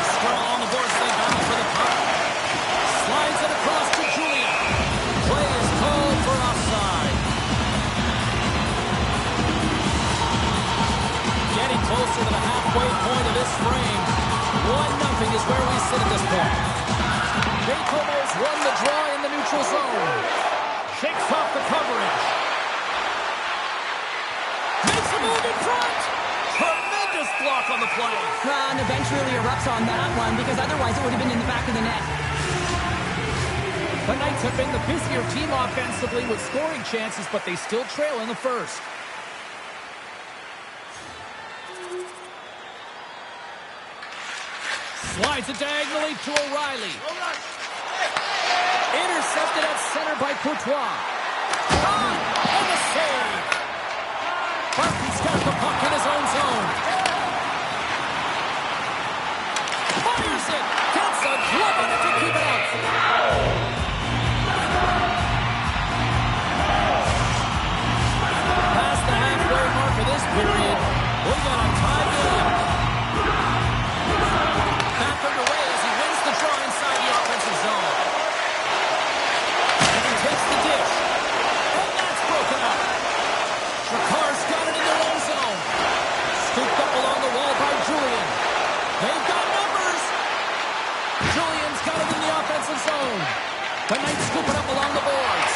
Scrum on the boards, they battle for the puck. Slides it across to Julian. Play is called for offside. Getting closer to the halfway point of this frame. 1-0 is where we sit at this point. Bacomo's won the draw in the neutral zone. Shakes off the coverage. Makes a move in front. Tremendous block on the play. And the bench really erupts on that one because otherwise it would have been in the back of the net. The Knights have been the busier team offensively with scoring chances, but they still trail in the first. Slides it diagonally to O'Reilly. Intercepted at center by Courtois. And the save. Barkey's got the puck in his own zone. Fires it. Gets a glove on it to keep it out. Past the halfway mark of this period. We got a tie game. Back underway as he wins the draw inside the offensive zone. Takes the dish. And that's broken up. Drakar's got it in their own zone. Scooped up along the wall by Julian. They've got numbers. Julian's got it in the offensive zone. The Knights scoop it up along the boards.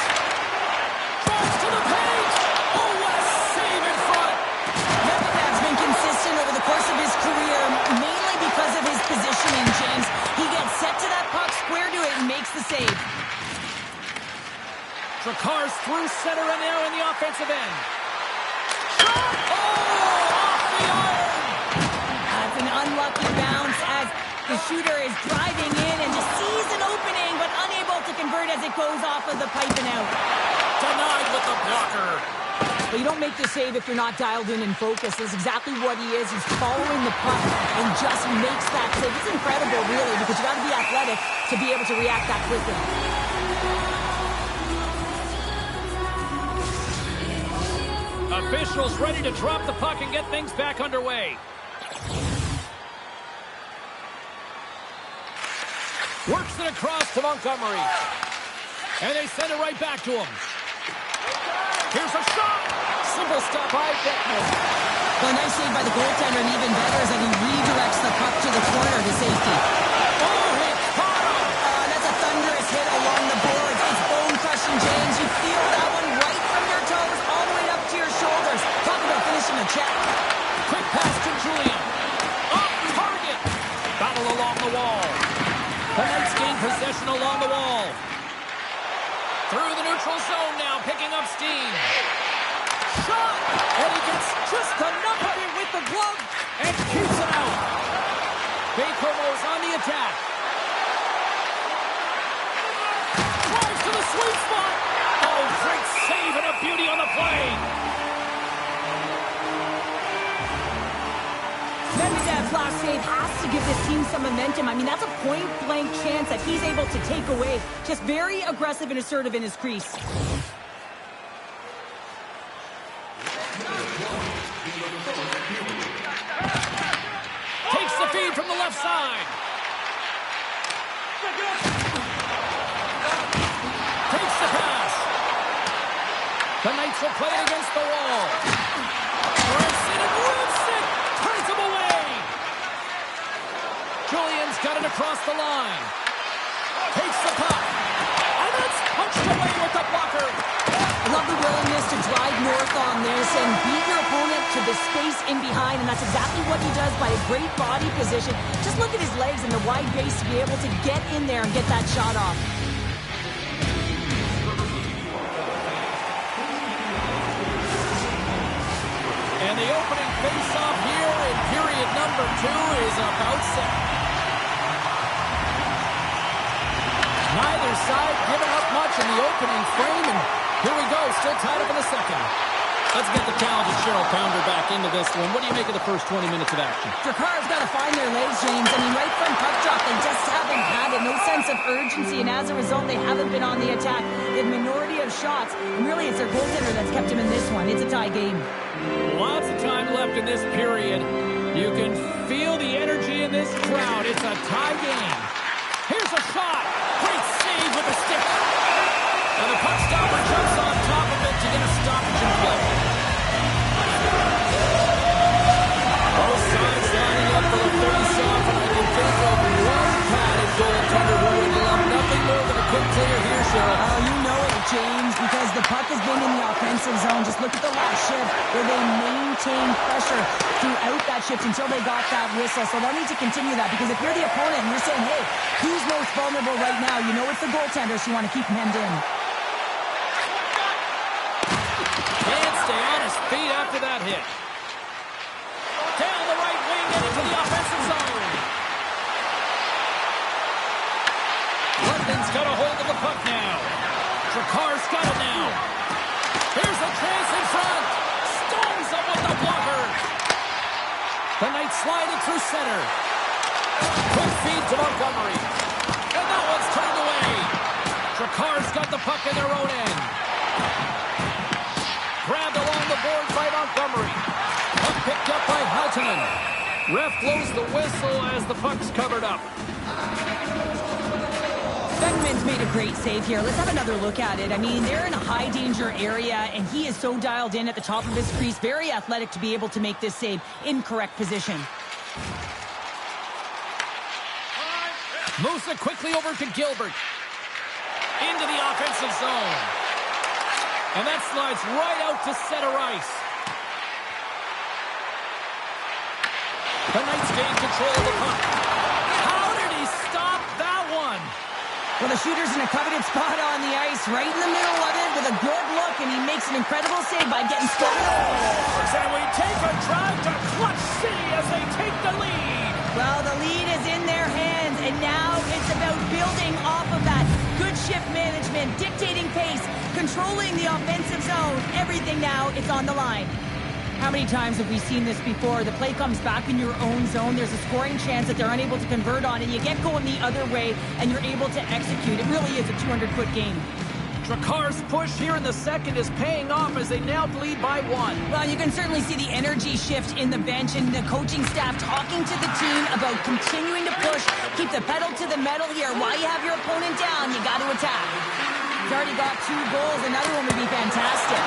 Drives to the paint. Oh, what a save in front. Medvedev's been consistent over the course of his career, mainly because of his positioning, James. He gets set to that puck, square to it, and makes the save. Drakar's through center and now in the offensive end. Shot! Oh, off the iron! That's an unlucky bounce as the shooter is driving in and just sees an opening but unable to convert as it goes off of the pipe and out. Denied with the blocker. But you don't make the save if you're not dialed in and focused. That's exactly what he is. He's following the puck and just makes that save. It's incredible, really, because you got to be athletic to be able to react that quickly. Officials ready to drop the puck and get things back underway. Works it across to Montgomery. And they send it right back to him. Here's a shot. Simple stop by Beckman. Well, nice save by the goaltender, and even better is that he redirects the puck to the corner to safety. Oh, he caught him. That's a thunderous hit along the boards. It's bone-crushing, James. You feel that one right from your toes all the way up to your shoulders. Talk about finishing a check. Quick pass to Julian. Off target. Battle along the wall. The Knights gain possession along the wall. Through the neutral zone now, picking up steam. Shot! And he gets just enough of it with the glove and keeps it out. Bacomo's on the attack. Drives to the sweet spot. Oh, great save and a beauty on the play. Medvedev's last save has to give this team some momentum. I mean, that's a point-blank chance that he's able to take away. Just very aggressive and assertive in his crease. feed from the left side. Takes the pass. The Knights will play it against the wall. Rips it and rips it. Turns him away. Julian's got it across the line. Takes the puck. And it's punched away with the blocker. I love the willingness to drive north on this and beat your opponent to the space in behind, and that's exactly what he does by a great body position. Just look at his legs and the wide base to be able to get in there and get that shot off. And the opening face-off here in period number 2 is about set. Neither side giving up much in the opening frame, and here we go, still tied up in the second. Let's get the talented Cheryl Pounder back into this one. What do you make of the first 20 minutes of action? Drakar's got to find their legs, James. I mean, right from puck drop, they just haven't had it. No sense of urgency, and as a result, they haven't been on the attack. They have a minority of shots, and really it's their goaltender that's kept him in this one. It's a tie game. Lots of time left in this period. You can feel the energy in this crowd. It's a tie game. Here's a shot. Great save with the stick. And the puck stopper jumps on top of it to get a stoppage in play. Both sides lining up for the face-off, and I can think of one padded goaltender who would love nothing more than a quick clear here, Cheryl. Oh, you know it, James, because the puck has been in the offensive zone. Just look at the last shift where they maintained pressure throughout that shift until they got that whistle. So they'll need to continue that, because if you're the opponent and you're saying, hey, who's most vulnerable right now? You know it's the goaltender, so you want to keep him hemmed in. Can't stay on his feet after that hit. Down the right wing and into the offensive zone. London's got a hold of the puck now. Drakar's got it now. Here's a chance in front. Stones him with the blocker. The Knights slide it through center. Quick feed to Montgomery. And that one's turned away. Drakar's got the puck in their own end. Grabbed along the boards by Montgomery. Puck picked up by Haltonen. Ref blows the whistle as the puck's covered up. Beckman's made a great save here. Let's have another look at it. I mean, they're in a high-danger area, and he is so dialed in at the top of his crease. Very athletic to be able to make this save in correct position. Moves it quickly over to Gilbert. Into the offensive zone. And that slides right out to center ice. The Knights gain control of the puck. How did he stop that one? Well, the shooter's in a coveted spot on the ice, right in the middle of it with a good look, and he makes an incredible save by getting started. And we take a drive to Clutch City as they take the lead. Well, the lead is in their hands, and now it's about building off of that. Good shift management, dictating pace, controlling the offensive zone. Everything now, it's on the line. How many times have we seen this before? The play comes back in your own zone. There's a scoring chance that they're unable to convert on, and you get going the other way, and you're able to execute. It really is a 200-foot game. Drakar's push here in the second is paying off as they now lead by 1. Well, you can certainly see the energy shift in the bench and the coaching staff talking to the team about continuing to push, keep the pedal to the metal here. While you have your opponent down, you got to attack. He's already got 2 goals. Another one would be fantastic.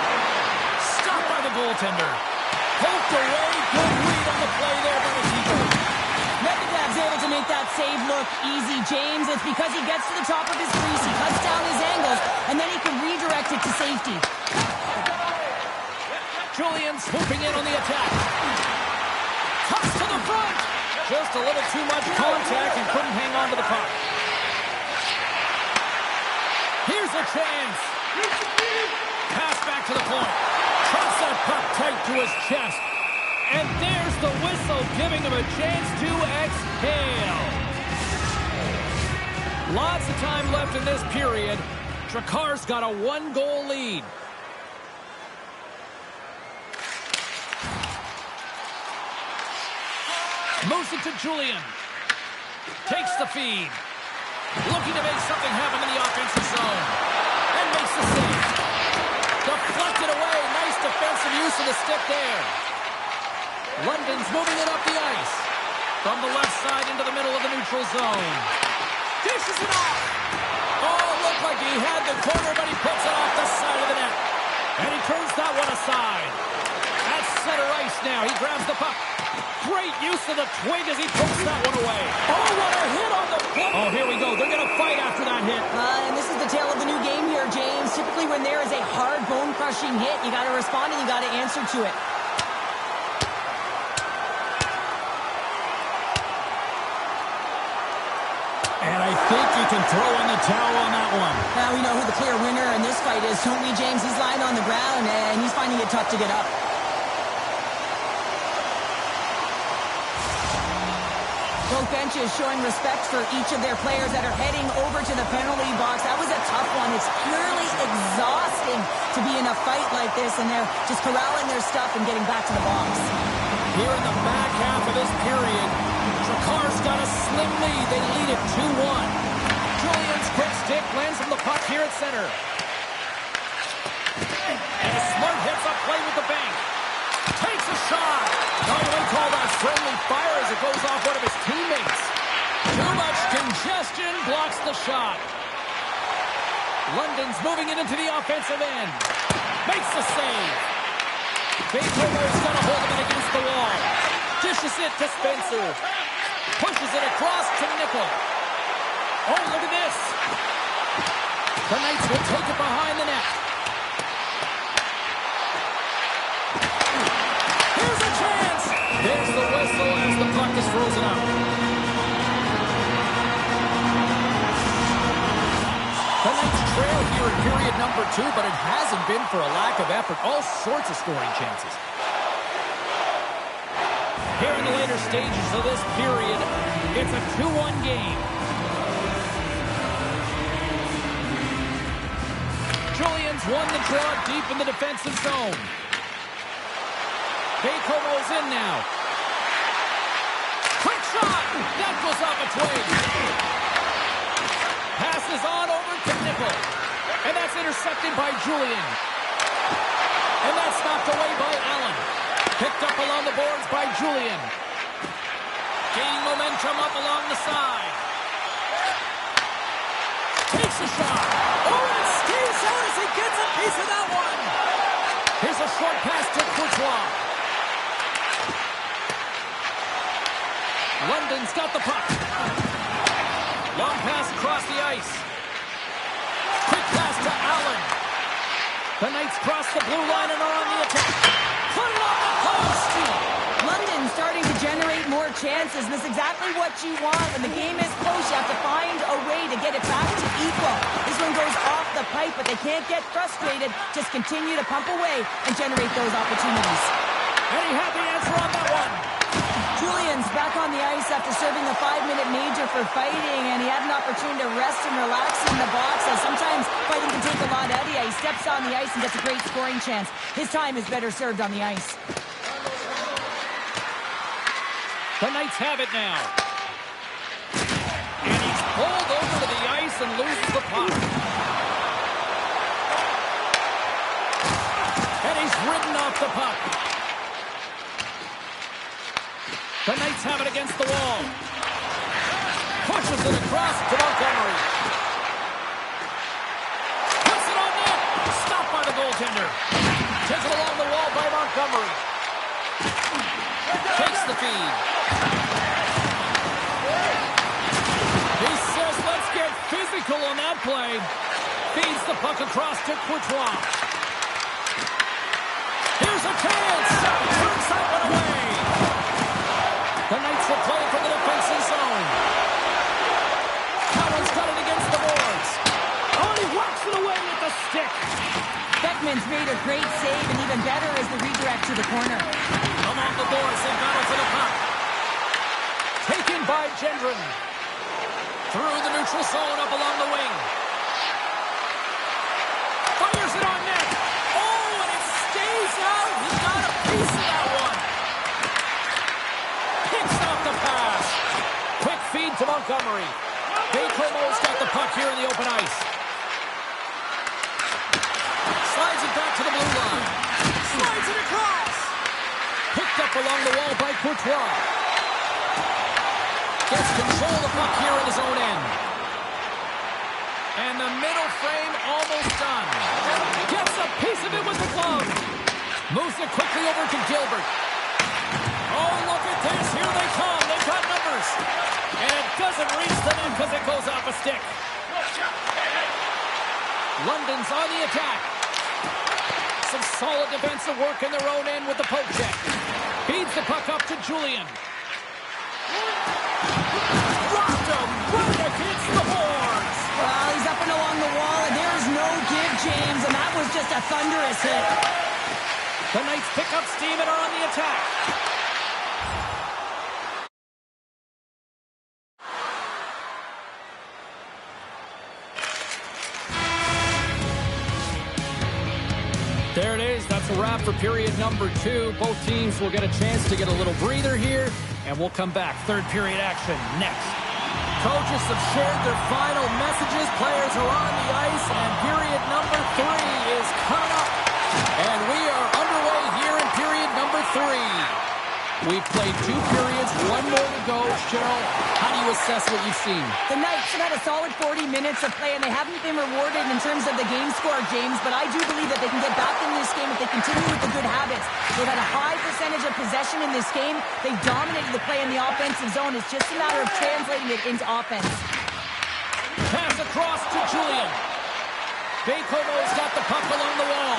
Stopped by the goaltender. Poked away. Good read on the play there by the keeper. Medvedev's able to make that save look easy, James. It's because he gets to the top of his crease, he cuts down his angles, and then he can redirect it to safety. Julian's swooping in on the attack. Toss to the front. Just a little too much contact and couldn't hang on to the puck. Here's a chance. Pass back to the point. Trusts that puck tight to his chest. And there's the whistle, giving him a chance to exhale. Lots of time left in this period. Drakar's got a 1-goal lead. Moves it to Julian. Takes the feed. Looking to make something happen in the offensive zone. And makes the save. Deflected away. Nice defensive use of the stick there. London's moving it up the ice. From the left side neutral zone. Dishes it off. Oh, looked like he had the corner, but he puts it off the side of the net. And he turns that one aside. At center ice now. He grabs the puck. Great use of the twig as he pokes that one away. Oh, what a hit on the point. Oh, here we go. They're going to fight after that hit. And this is the tale of the new game here, James. Typically when there is a hard bone-crushing hit, you got to respond and you got to answer to it. And I think you can throw in the towel on that one. Now we know who the clear winner in this fight is, don't we, James? He's lying on the ground and he's finding it tough to get up. Both benches showing respect for each of their players that are heading over to the penalty box. That was a tough one. It's purely exhausting to be in a fight like this, and they're just corralling their stuff and getting back to the box. Here in the back half of this period, Drakar's got a slim lead. They lead it 2-1. Julian's quick stick lands on the puck here at center. And a smart hits up play with the bank. Takes a shot. Not going to call that friendly fire as it goes off one of his teammates. Too much congestion blocks the shot. London's moving it into the offensive end. Makes the save. Bakehover's got a hold of it against the wall. Dishes it to Spencer. Pushes it across to Nickel. Oh, look at this. The Knights will take it behind the net. Here's a chance. There's the whistle as the puck is frozen out. The Knights trail here in period number 2, but it hasn't been for a lack of effort. All sorts of scoring chances. Here in the later stages of this period, it's a 2-1 game. Julian's won the draw deep in the defensive zone. Bakehover's in now. Quick shot! That goes off a twig. Passes on over to Nickel. And that's intercepted by Julian. And that's knocked away by Allen. Picked up along the boards by Julian. Gaining momentum up along the side. Takes a shot. Oh, and it stays out as he gets a piece of that one. Here's a short pass to Courtois. London's got the puck. Long pass across the ice. Quick pass to Allen. The Knights cross the blue line and are on the attack. Put it on the post. London starting to generate more chances. This is exactly what you want. When the game is close, you have to find a way to get it back to equal. This one goes off the pipe, but they can't get frustrated. Just continue to pump away and generate those opportunities. And he had the answer on that one. Julian's back on the ice after serving the 5-minute major for fighting, and he had an opportunity to rest and relax in the box. So sometimes fighting can take a lot out of you. He steps on the ice and gets a great scoring chance. His time is better served on the ice. The Knights have it now. And he's pulled over to the ice and loses the puck. And he's ridden off the puck. The Knights have it against the wall. Pushes it across to Montgomery. Puts it on net. Stopped by the goaltender. Taken along the wall by Montgomery. Takes the feed. He says, let's get physical on that play. Feeds the puck across to Courtois. Here's a chance. Turns that one away. The Knights will play from the defensive zone. Cowan's got it against the boards. Oh, he whacks it away with the stick. Beckman's made a great save, and even better is the redirect to the corner. Along the boards, they battle for the puck. Taken by Gendron. Through the neutral zone, up along the wing. Fires it on net. Oh, and it stays out. He got a piece of that one. Picks off the pass. Quick feed to Montgomery. Bakehover's got the puck here in the open ice. Slides it back to the blue line. Slides it across. Picked up along the wall by Courtois. gets control of the puck here in his own end. And the middle frame almost done. Gets a piece of it with the glove. Moves it quickly over to Gilbert. Oh, look at this. Here they come. They've got numbers. And it doesn't reach the net because it goes off a stick. London's on the attack. Some solid defensive work in their own end with the poke check. Feeds the puck up to Julian. Rocked him right against the boards. Well, he's up and along the wall, and there's no give, James, and that was just a thunderous hit. The Knights pick up steam and are on the attack. There it is. That's a wrap for period number 2. Both teams will get a chance to get a little breather here, and we'll come back. Third period action next. Coaches have shared their final messages. Players are on the ice, and period number 3 is coming up. And we are underway here in period number 3. We've played 2 periods, 1 more to go. Cheryl, how do you assess what you've seen? The Knights have had a solid 40 minutes of play, and they haven't been rewarded in terms of the game score, James, but I do believe that they can get back in this game if they continue with the good habits. They've had a high percentage of possession in this game. They've dominated the play in the offensive zone. It's just a matter of translating it into offense. Pass across to Julian. Bacomo's got the puck along the wall.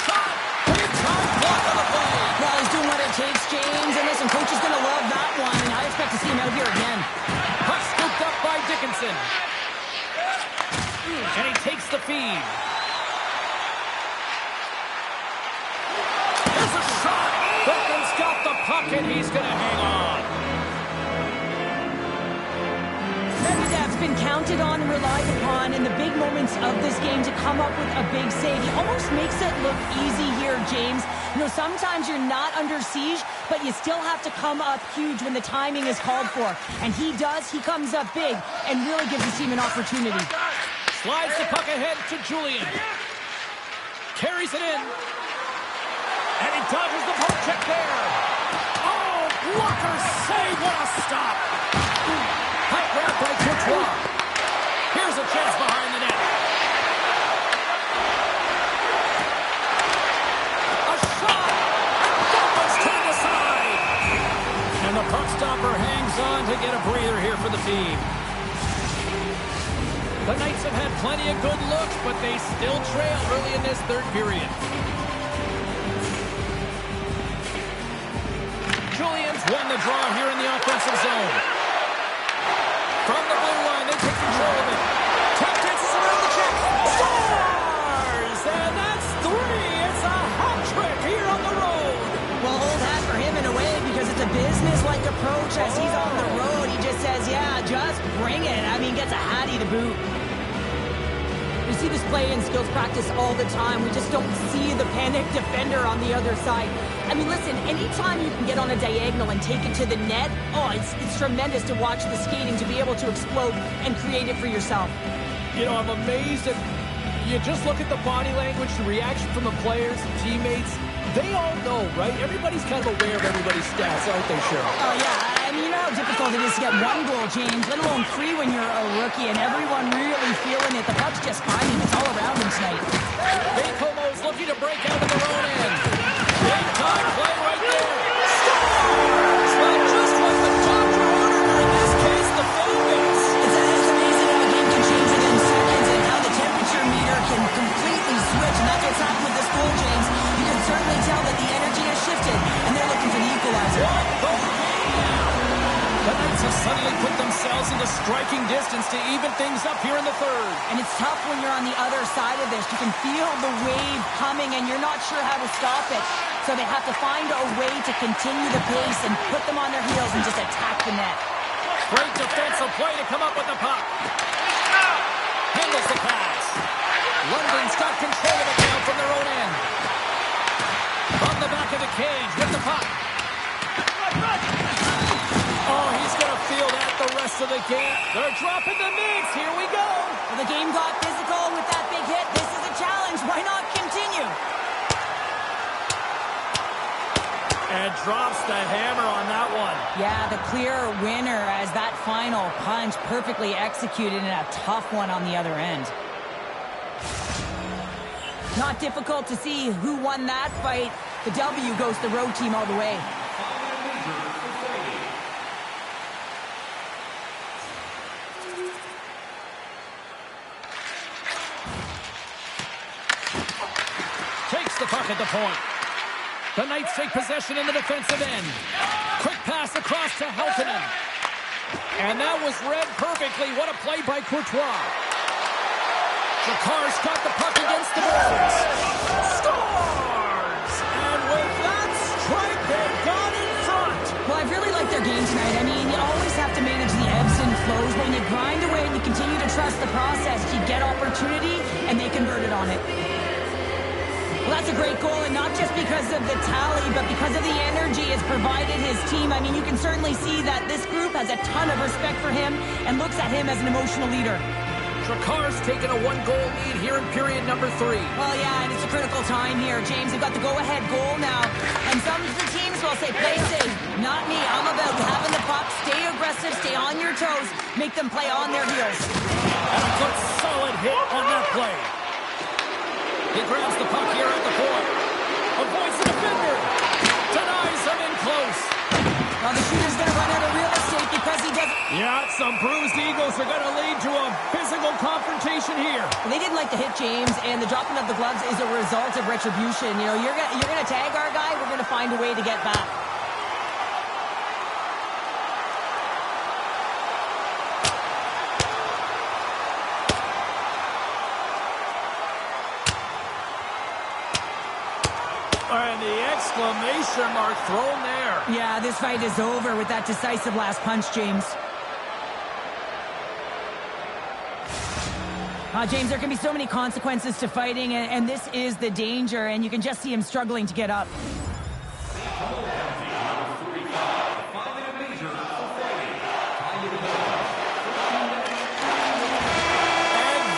Shot! Big time block on the play. Well, he's doing what it takes, James, and listen, coach is going to love that one, and I expect to see him out here again. Puck scooped up by Dickinson. And he takes the feed. There's a shot. Beckman's got the puck, and he's going to hang on. Medvedev's been counted on and relied upon in the big moments of this game to come up with a big save. He almost makes it look easy here, James. You know, sometimes you're not under siege, but you still have to come up huge when the timing is called for. And he does. He comes up big and really gives his team an opportunity. Slides the puck ahead to Julian. Carries it in. And he dodges the poke check there. Oh, blocker save. What a stop. Puck grab by Courtois. Here's a chance behind the net. A shot. That one's turned aside. And the puck stopper hangs on to get a breather here for the team. The Knights have had plenty of good looks, but they still trail early in this third period. Julian's won the draw here in the offensive zone. From the blue line, they take control of it. Tap dances around the check. Scores! And that's 3. It's a hat trick here on the road. Well, hold that for him in a way because it's a business-like approach as he's on the road. He just says, yeah, just bring it. I mean, gets a hattie to boot. We see this play in skills practice all the time. We just don't see the panic defender on the other side. I mean, listen, anytime you can get on a diagonal and take it to the net, oh, it's tremendous to watch the skating, to be able to explode and create it for yourself. You know, I'm amazed at, you just look at the body language, the reaction from the players, the teammates. They all know, right? Everybody's kind of aware of everybody's stats, aren't they, Cheryl? Oh, yeah. I mean, you know how difficult it is to get 1 goal, James, let alone 3 when you're a rookie, and everyone really feeling it. The puck's just finding it's all around him tonight. Bacomo's looking to break out of their own end. Big time play right there. Scores! Well, just what the doctor ordered, or in this case, the fan base. It's amazing how a game can change within seconds and how the temperature meter can completely switch, and that's what's happened with this goal, James. You can certainly tell that the energy has shifted, and they're looking for the equalizer. The Knights have suddenly put themselves into striking distance to even things up here in the third. And it's tough when you're on the other side of this. You can feel the wave coming, and you're not sure how to stop it. So they have to find a way to continue the pace and put them on their heels and just attack the net. Great defensive play to come up with the puck. Handles the pass. London's got control of it now from their own end. From the back of the cage with the puck. Oh, he's going to feel that the rest of the game. They're dropping the mix. Here we go. Well, the game got physical with that big hit. This is a challenge. Why not continue? And drops the hammer on that one. Yeah, the clear winner as that final punch perfectly executed and a tough one on the other end. Not difficult to see who won that fight. The W goes to the road team all the way. Takes the puck at the point. The Knights take possession in the defensive end. Quick pass across to Heltonen. And that was read perfectly. What a play by Courtois. Jakar's got the puck against the boards. Scores! And with that strike, they've got in front. Well, I've really liked their game tonight. I mean, you always have to manage the ebbs and flows. When you grind away and you continue to trust the process, you get opportunity, and they converted on it. Well, that's a great goal, and not just because of the tally, but because of the energy it's provided his team. I mean, you can certainly see that this group has a ton of respect for him and looks at him as an emotional leader. Drakar's taken a one-goal lead here in period number 3. Well, yeah, and it's a critical time here, James. They've got the go-ahead goal now, and some of the teams will say, play safe. Not me. I'm about having the puck, stay aggressive, stay on your toes, make them play on their heels. And a good solid hit on that play. He grabs the puck here at the point. Avoids the defender. Denies him in close. Well, the shooter's going to run out of real estate because he doesn't... Yeah, some bruised Eagles are going to lead to a physical confrontation here. They didn't like the hit, James, and the dropping of the gloves is a result of retribution. You know, you're going to tag our guy, we're going to find a way to get back. And the exclamation mark thrown there. Yeah, this fight is over with that decisive last punch, James. James, there can be so many consequences to fighting, and this is the danger, and you can just see him struggling to get up. And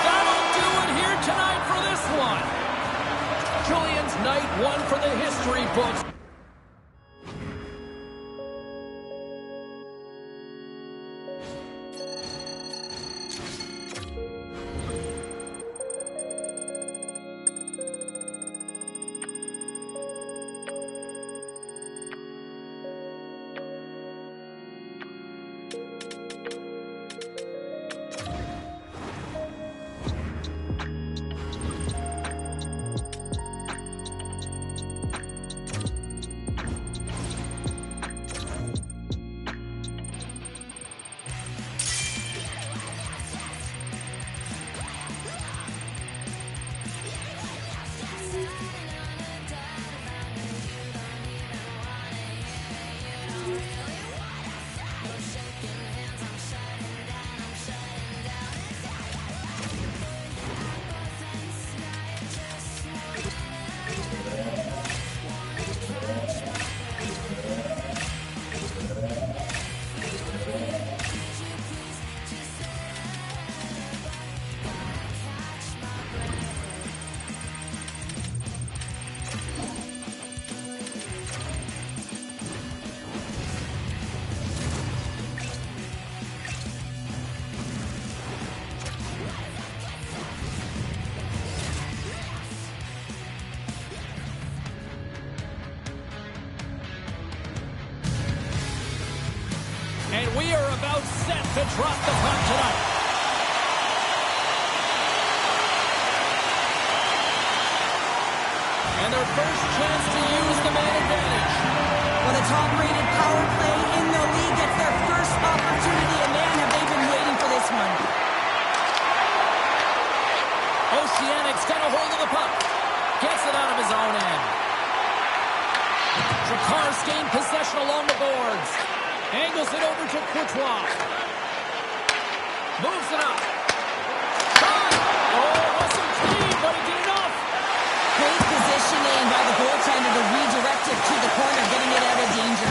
that'll do it here tonight for this one. Julian's night one for the history books. And we are about set to drop the puck tonight. And their first chance to use the man advantage. Well, the top-rated power play in the league gets their first opportunity, and man, have they been waiting for this one. Oceanic's got a hold of the puck. Gets it out of his own end. Drakar's gained possession along the boards. Angles it over to Courtois. Moves it up. Shot! Oh, wasn't clean, but he did enough. Great positioning by the goaltender to redirect it to the corner, getting it out of danger.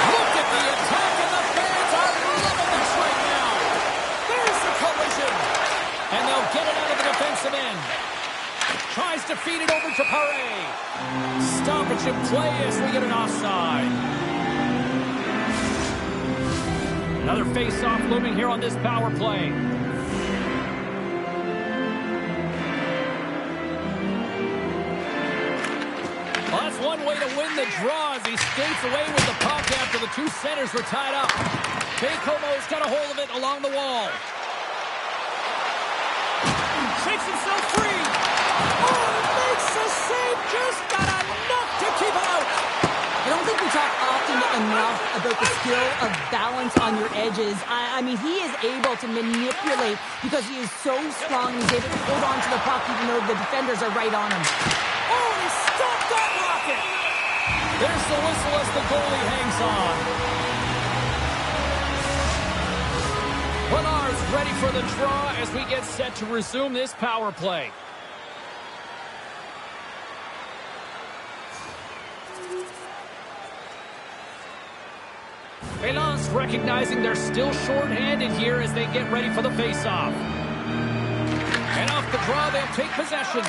Look at the attack, and the fans are loving this right now. There's the collision. And they'll get it out of the defensive end. Tries to feed it over to Paré. watch him play as we get an offside. Another face-off looming here on this power play. Well, that's one way to win the draw as he skates away with the puck after the two centers were tied up. Bacomo's got a hold of it along the wall. Shakes himself free. Oh, makes the save. Just got enough to keep it out. I don't think we talk often enough about the skill of balance on your edges. I mean, he is able to manipulate because he is so strong. He's able to hold on to the puck even though the defenders are right on him. Oh, he stopped that rocket. There's the whistle as the goalie hangs on. Lenard's ready for the draw as we get set to resume this power play. Valence recognizing they're still short-handed here as they get ready for the face-off. And off the draw, they'll take possession.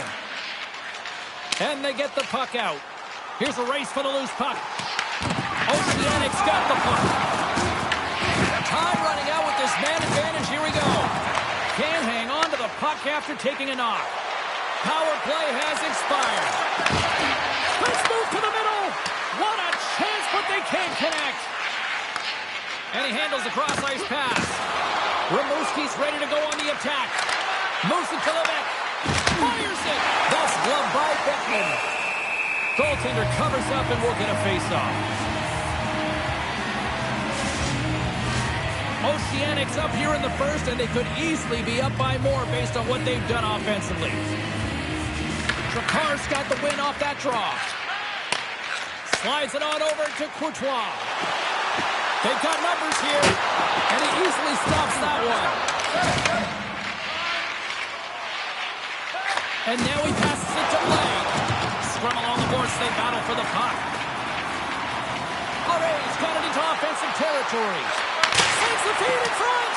And they get the puck out. Here's a race for the loose puck. Oceanics got the puck. Time running out with this man advantage. Here we go. Can't hang on to the puck after taking a knock. Power play has expired. Let's move to the middle. What a chance, but they can't connect. And he handles the cross-ice pass. Rimouski's ready to go on the attack. Moves it to the net. Fires it. That's gloved by Beckman. Goaltender covers up and will get a face-off. Oceanics up here in the first, and they could easily be up by more based on what they've done offensively. Drakar's got the win off that draw. Slides it on over to Courtois. They've got numbers here, and he easily stops that one. And now he passes it to Blake. Scrum along the boards, they battle for the puck. Already's got it into offensive territory. Sends the feed in front.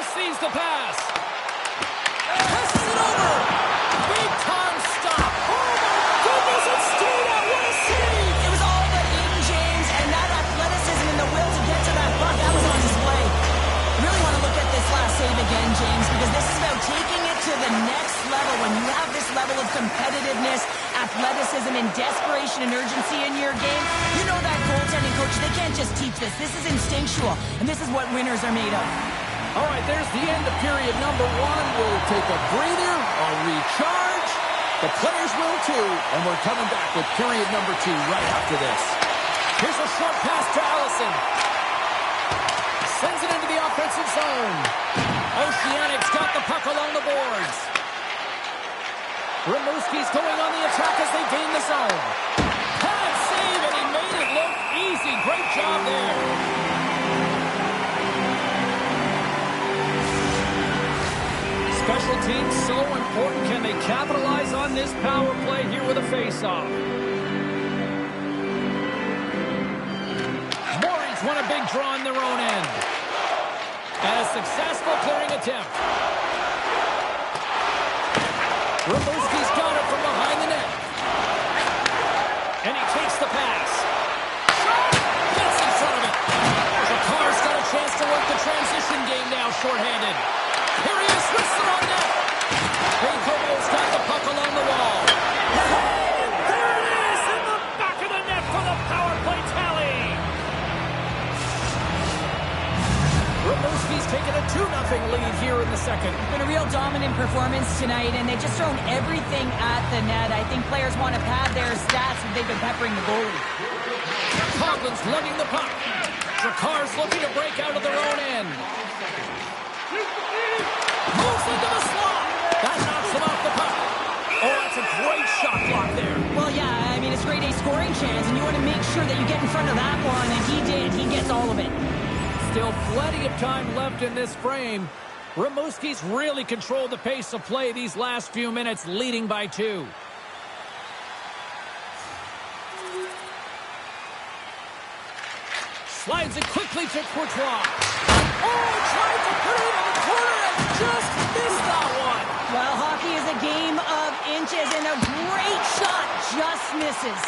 Receives the pass. Passes it over. Big time stop. Oh my goodness, it stayed out. What a save. It was all but in, James, and that athleticism and the will to get to that puck, that was on display. I really want to look at this last save again, James, because this is about taking it to the next level. When you have this level of competitiveness, athleticism, and desperation and urgency in your game, you know that goaltending coach, they can't just teach this. This is instinctual, and this is what winners are made of. All right, there's the end of period number one. We'll take a breather, a recharge. The players will too, and we're coming back with period number two right after this. Here's a short pass to Allison. Sends it into the offensive zone. Oceanics got the puck along the boards. Rimouski's going on the attack as they gain the zone. Pad save, and he made it look easy. Great job there. Special teams so important. Can they capitalize on this power play here with a face-off? Maury's won a big draw on their own end. And a successful clearing attempt. Rimouski's got it from behind the net. And he takes the pass. Gets in front of it. Drakar's got a chance to work the transition game now, shorthanded. Here he is, whistle on net. Bacomo's got the puck along the wall. And there it is in the back of the net for the power play tally. Rimouski's taken a 2-0 lead here in the second. It's been a real dominant performance tonight, and they've just thrown everything at the net. I think players want to pad their stats if they've been peppering the goalie. Coughlin's lugging the puck. Drakar's looking to break out of their own end. Moves into the slot. That knocks him off the puck. Oh, that's a great shot block there. Well, yeah, I mean, it's grade A scoring chance, and you want to make sure that you get in front of that one, and he did. He gets all of it. Still plenty of time left in this frame. Rimouski's really controlled the pace of play these last few minutes, leading by 2. Slides it quickly to Courtois. Oh, tried to put it in the corner and just missed that one. Well, hockey is a misses.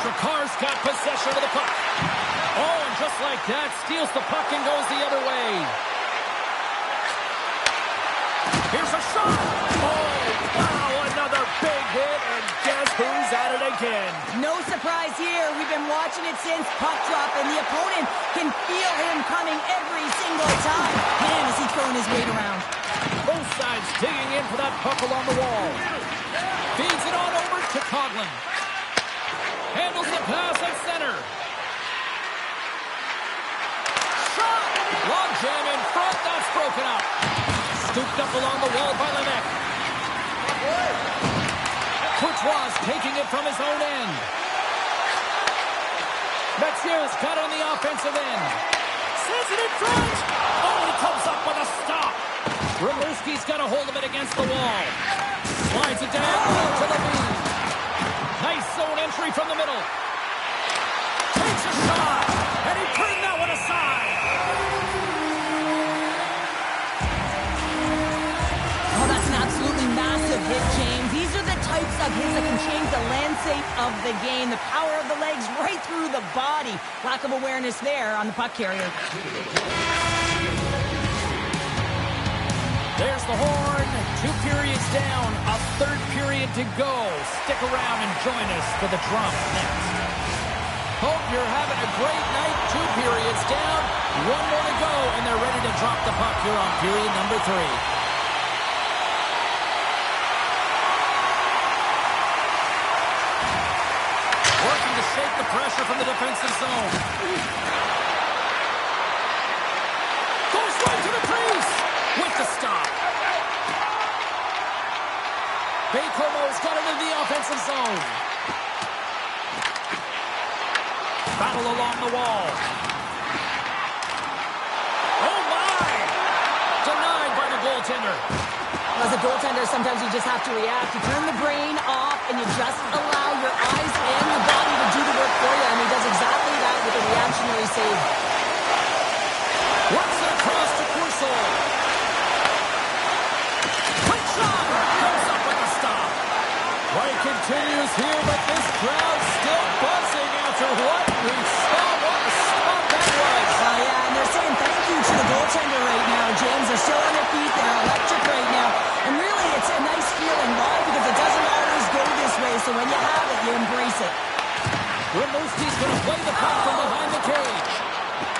Drakar's got possession of the puck. Oh, and just like that, steals the puck and goes the other way. Here's a shot. Oh, wow, another big hit, and guess who's at it again? No surprise here. We've been watching it since puck drop, and the opponent can feel him coming every single time. Man, is he throwing his weight around. Both sides digging in for that puck along the wall. Feeds it on over to Coughlin. Handles the pass at center. Shot! Long jam in front. That's broken up. Scooped up along the wall by Lenek. Courtois taking it from his own end. Metsier's got on the offensive end. Sends it in front. Oh, he comes up with a stop. Rimouski's got a hold of it against the wall. Slides it down to the lead. Nice zone entry from the middle. Takes a shot, and he turned that one aside. Oh, that's an absolutely massive hit, James. These are the types of hits that can change the landscape of the game. The power of the legs right through the body. Lack of awareness there on the puck carrier. There's the horn. 2 periods down. A third period to go. Stick around and join us for the drama next. Hope you're having a great night. 2 periods down. 1 more to go, and they're ready to drop the puck here on period number 3. Working to shake the pressure from the defensive zone. Goes right to the crease with the stop. Bacomo's got it in the offensive zone. Battle along the wall. Oh, my! Denied by the goaltender. As a goaltender, sometimes you just have to react. You turn the brain off, and you just allow your eyes and the body to do the work for you, and he does exactly that with a reactionary save. Works it across to Coursol. Quick shot! Comes up with a stop. Play continues here, but this crowd's still buzzing after what we saw. What a stop that was. Yeah, and they're saying thank you to the goaltender right now, James. They're still on their feet. They're electric right now. And really, it's a nice feeling. Why? Because it doesn't always go this way, so when you have it, you embrace it. Rimouski's going to play the puck from behind the cage.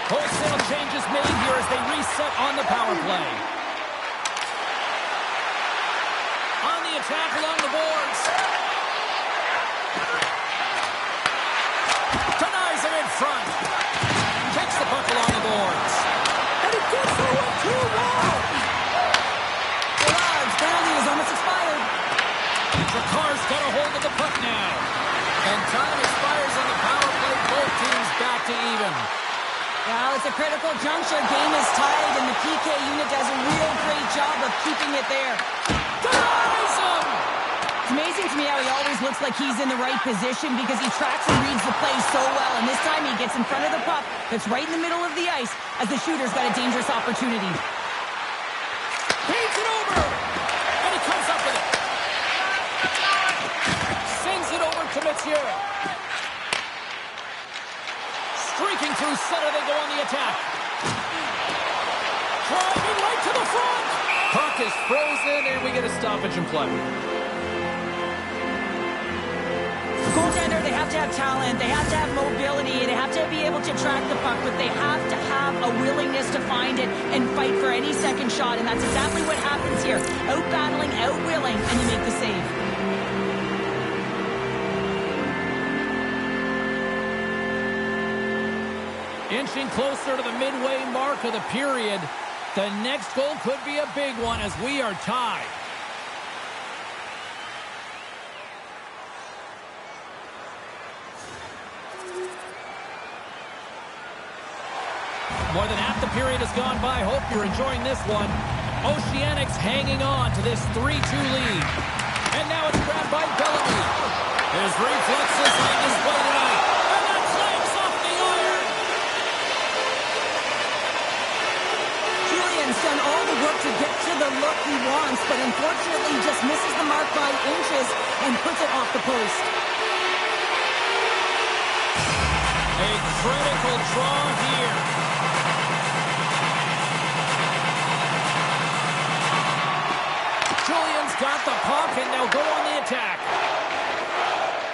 Wholesale changes made here as they reset on the power play. On the attack along the boards. Denies him in front. Takes the puck along the boards. And he gets the 1-2 wall. The large penalty is almost expired. Drakar's got a hold of the puck now. And time expires on the power play. Both teams back to even. Well, it's a critical juncture. Game is tied, and the PK unit does a real great job of keeping it there. Denies him! It's amazing to me how he always looks like he's in the right position because he tracks and reads the play so well. And this time he gets in front of the puck that's right in the middle of the ice as the shooter's got a dangerous opportunity. Feeds it over! And he comes up with it. Sends it over to Metier. Streaking through center, they go on the attack. Driving right to the front. Puck is frozen, and we get a stoppage in play. Goaltender, they have to have talent, they have to have mobility, they have to be able to track the puck, but they have to have a willingness to find it and fight for any second shot, and that's exactly what happens here. Out-battling, out-willing, and you make the save. Inching closer to the midway mark of the period. The next goal could be a big one as we are tied. More than half the period has gone by. Hope you're enjoying this one. Oceanics hanging on to this 3-2 lead. And now it's grabbed by Bellamy. His reflexes on display tonight. And that flags off the iron. Julian's done all the work to get to the look he wants, but unfortunately just misses the mark by inches. critical draw here. Julian's got the puck, and they'll go on the attack.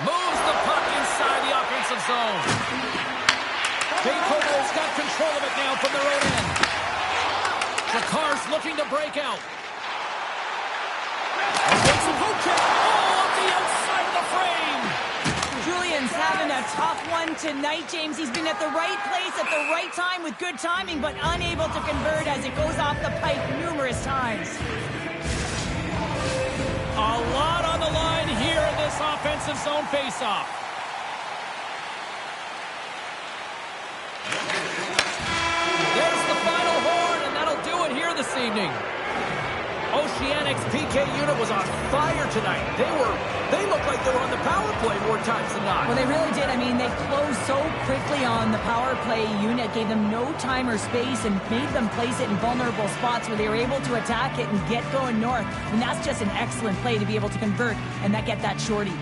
Moves the puck inside the offensive zone. Vancouver's got control of it now from their own end. Jakar's looking to break out. Makes a poke check. Oh, up the outside of the frame. Julian's having a tough one tonight, James. He's been at the right place at the right time with good timing, but unable to convert as it goes off the pipe numerous times. A lot on the line here in this offensive zone faceoff. There's the final horn, and that'll do it here this evening. Oceanic's PK unit was on fire tonight. They looked like they were on the power play more times than not. Well, they really did. I mean, they closed so quickly on the power play unit, gave them no time or space, and made them place it in vulnerable spots where they were able to attack it and get going north. And that's just an excellent play to be able to convert and get that shorty.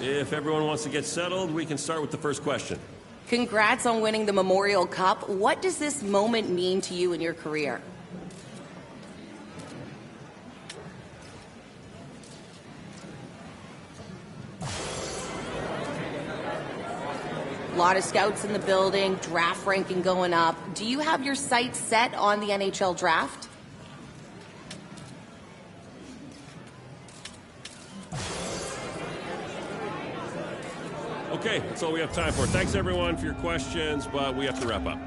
If everyone wants to get settled, we can start with the first question. Congrats on winning the Memorial Cup. What does this moment mean to you in your career? A lot of scouts in the building, draft ranking going up. Do you have your sights set on the NHL draft? Okay, that's all we have time for. Thanks, everyone, for your questions, but we have to wrap up.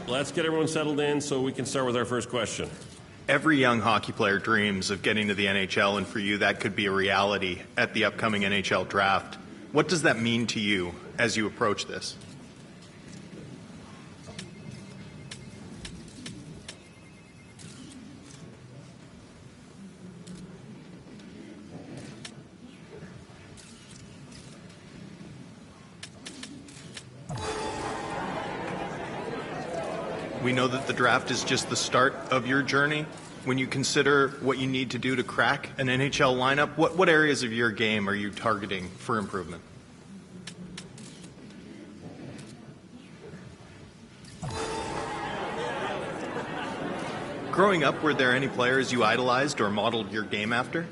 Let's get everyone settled in so we can start with our first question. Every young hockey player dreams of getting to the NHL, and for you that could be a reality at the upcoming NHL draft. What does that mean to you as you approach this? We know that the draft is just the start of your journey. When you consider what you need to do to crack an NHL lineup, what areas of your game are you targeting for improvement? Growing up, were there any players you idolized or modeled your game after?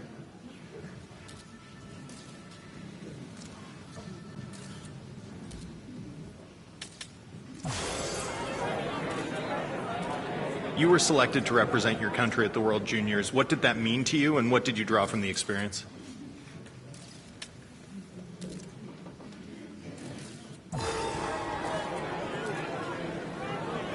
You were selected to represent your country at the World Juniors. What did that mean to you, and what did you draw from the experience?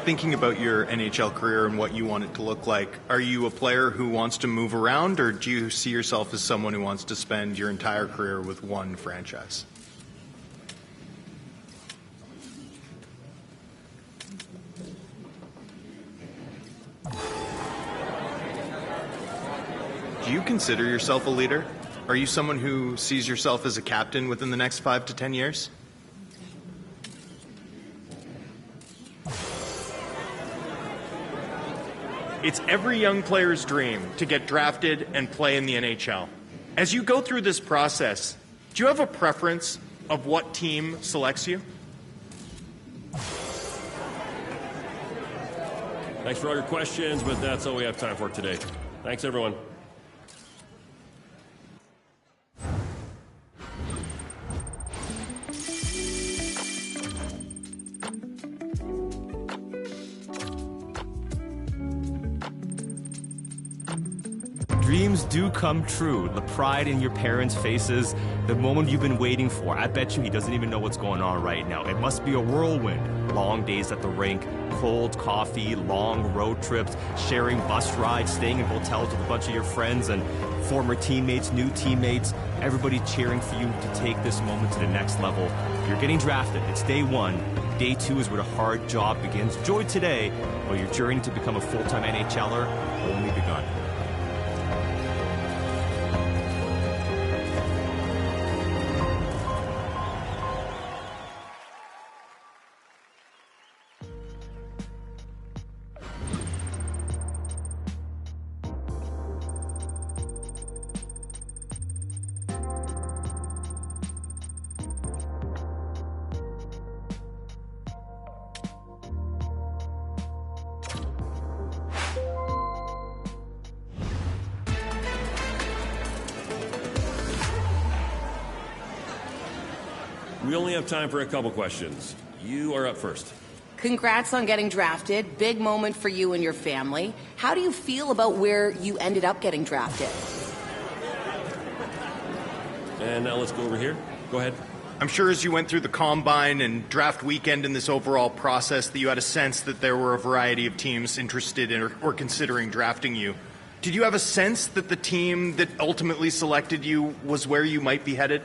Thinking about your NHL career and what you want it to look like, are you a player who wants to move around, or do you see yourself as someone who wants to spend your entire career with one franchise? you consider yourself a leader? Are you someone who sees yourself as a captain within the next 5 to 10 years? It's every young player's dream to get drafted and play in the NHL. As you go through this process, do you have a preference of what team selects you? Thanks for all your questions, but that's all we have time for today. Thanks, everyone. Dreams do come true. The pride in your parents' faces, the moment you've been waiting for. I bet you he doesn't even know what's going on right now. It must be a whirlwind. Long days at the rink, cold coffee, long road trips, sharing bus rides, staying in hotels with a bunch of your friends and former teammates, new teammates, everybody cheering for you to take this moment to the next level. You're getting drafted. It's day one. Day two is where the hard job begins. Enjoy today, while your journey to become a full-time NHLer only begun. We only have time for a couple questions. You are up first. Congrats on getting drafted. Big moment for you and your family. How do you feel about where you ended up getting drafted? And now let's go over here. Go ahead. I'm sure as you went through the combine and draft weekend in this overall process that you had a sense that there were a variety of teams interested in or considering drafting you. Did you have a sense that the team that ultimately selected you was where you might be headed?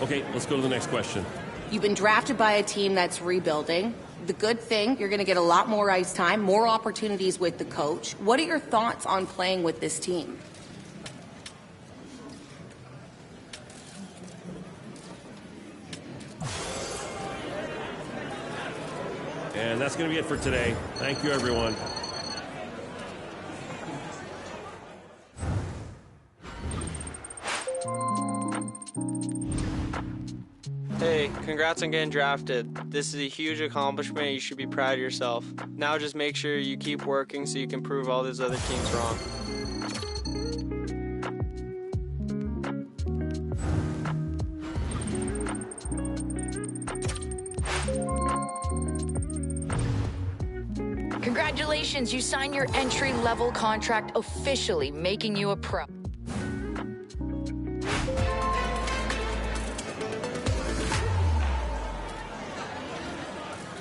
Okay, let's go to the next question. You've been drafted by a team that's rebuilding. The good thing, you're going to get a lot more ice time, more opportunities with the coach. What are your thoughts on playing with this team? And that's going to be it for today. Thank you, everyone. Hey, congrats on getting drafted. This is a huge accomplishment. You should be proud of yourself. Now just make sure you keep working so you can prove all these other teams wrong. Congratulations, you signed your entry-level contract, officially making you a pro.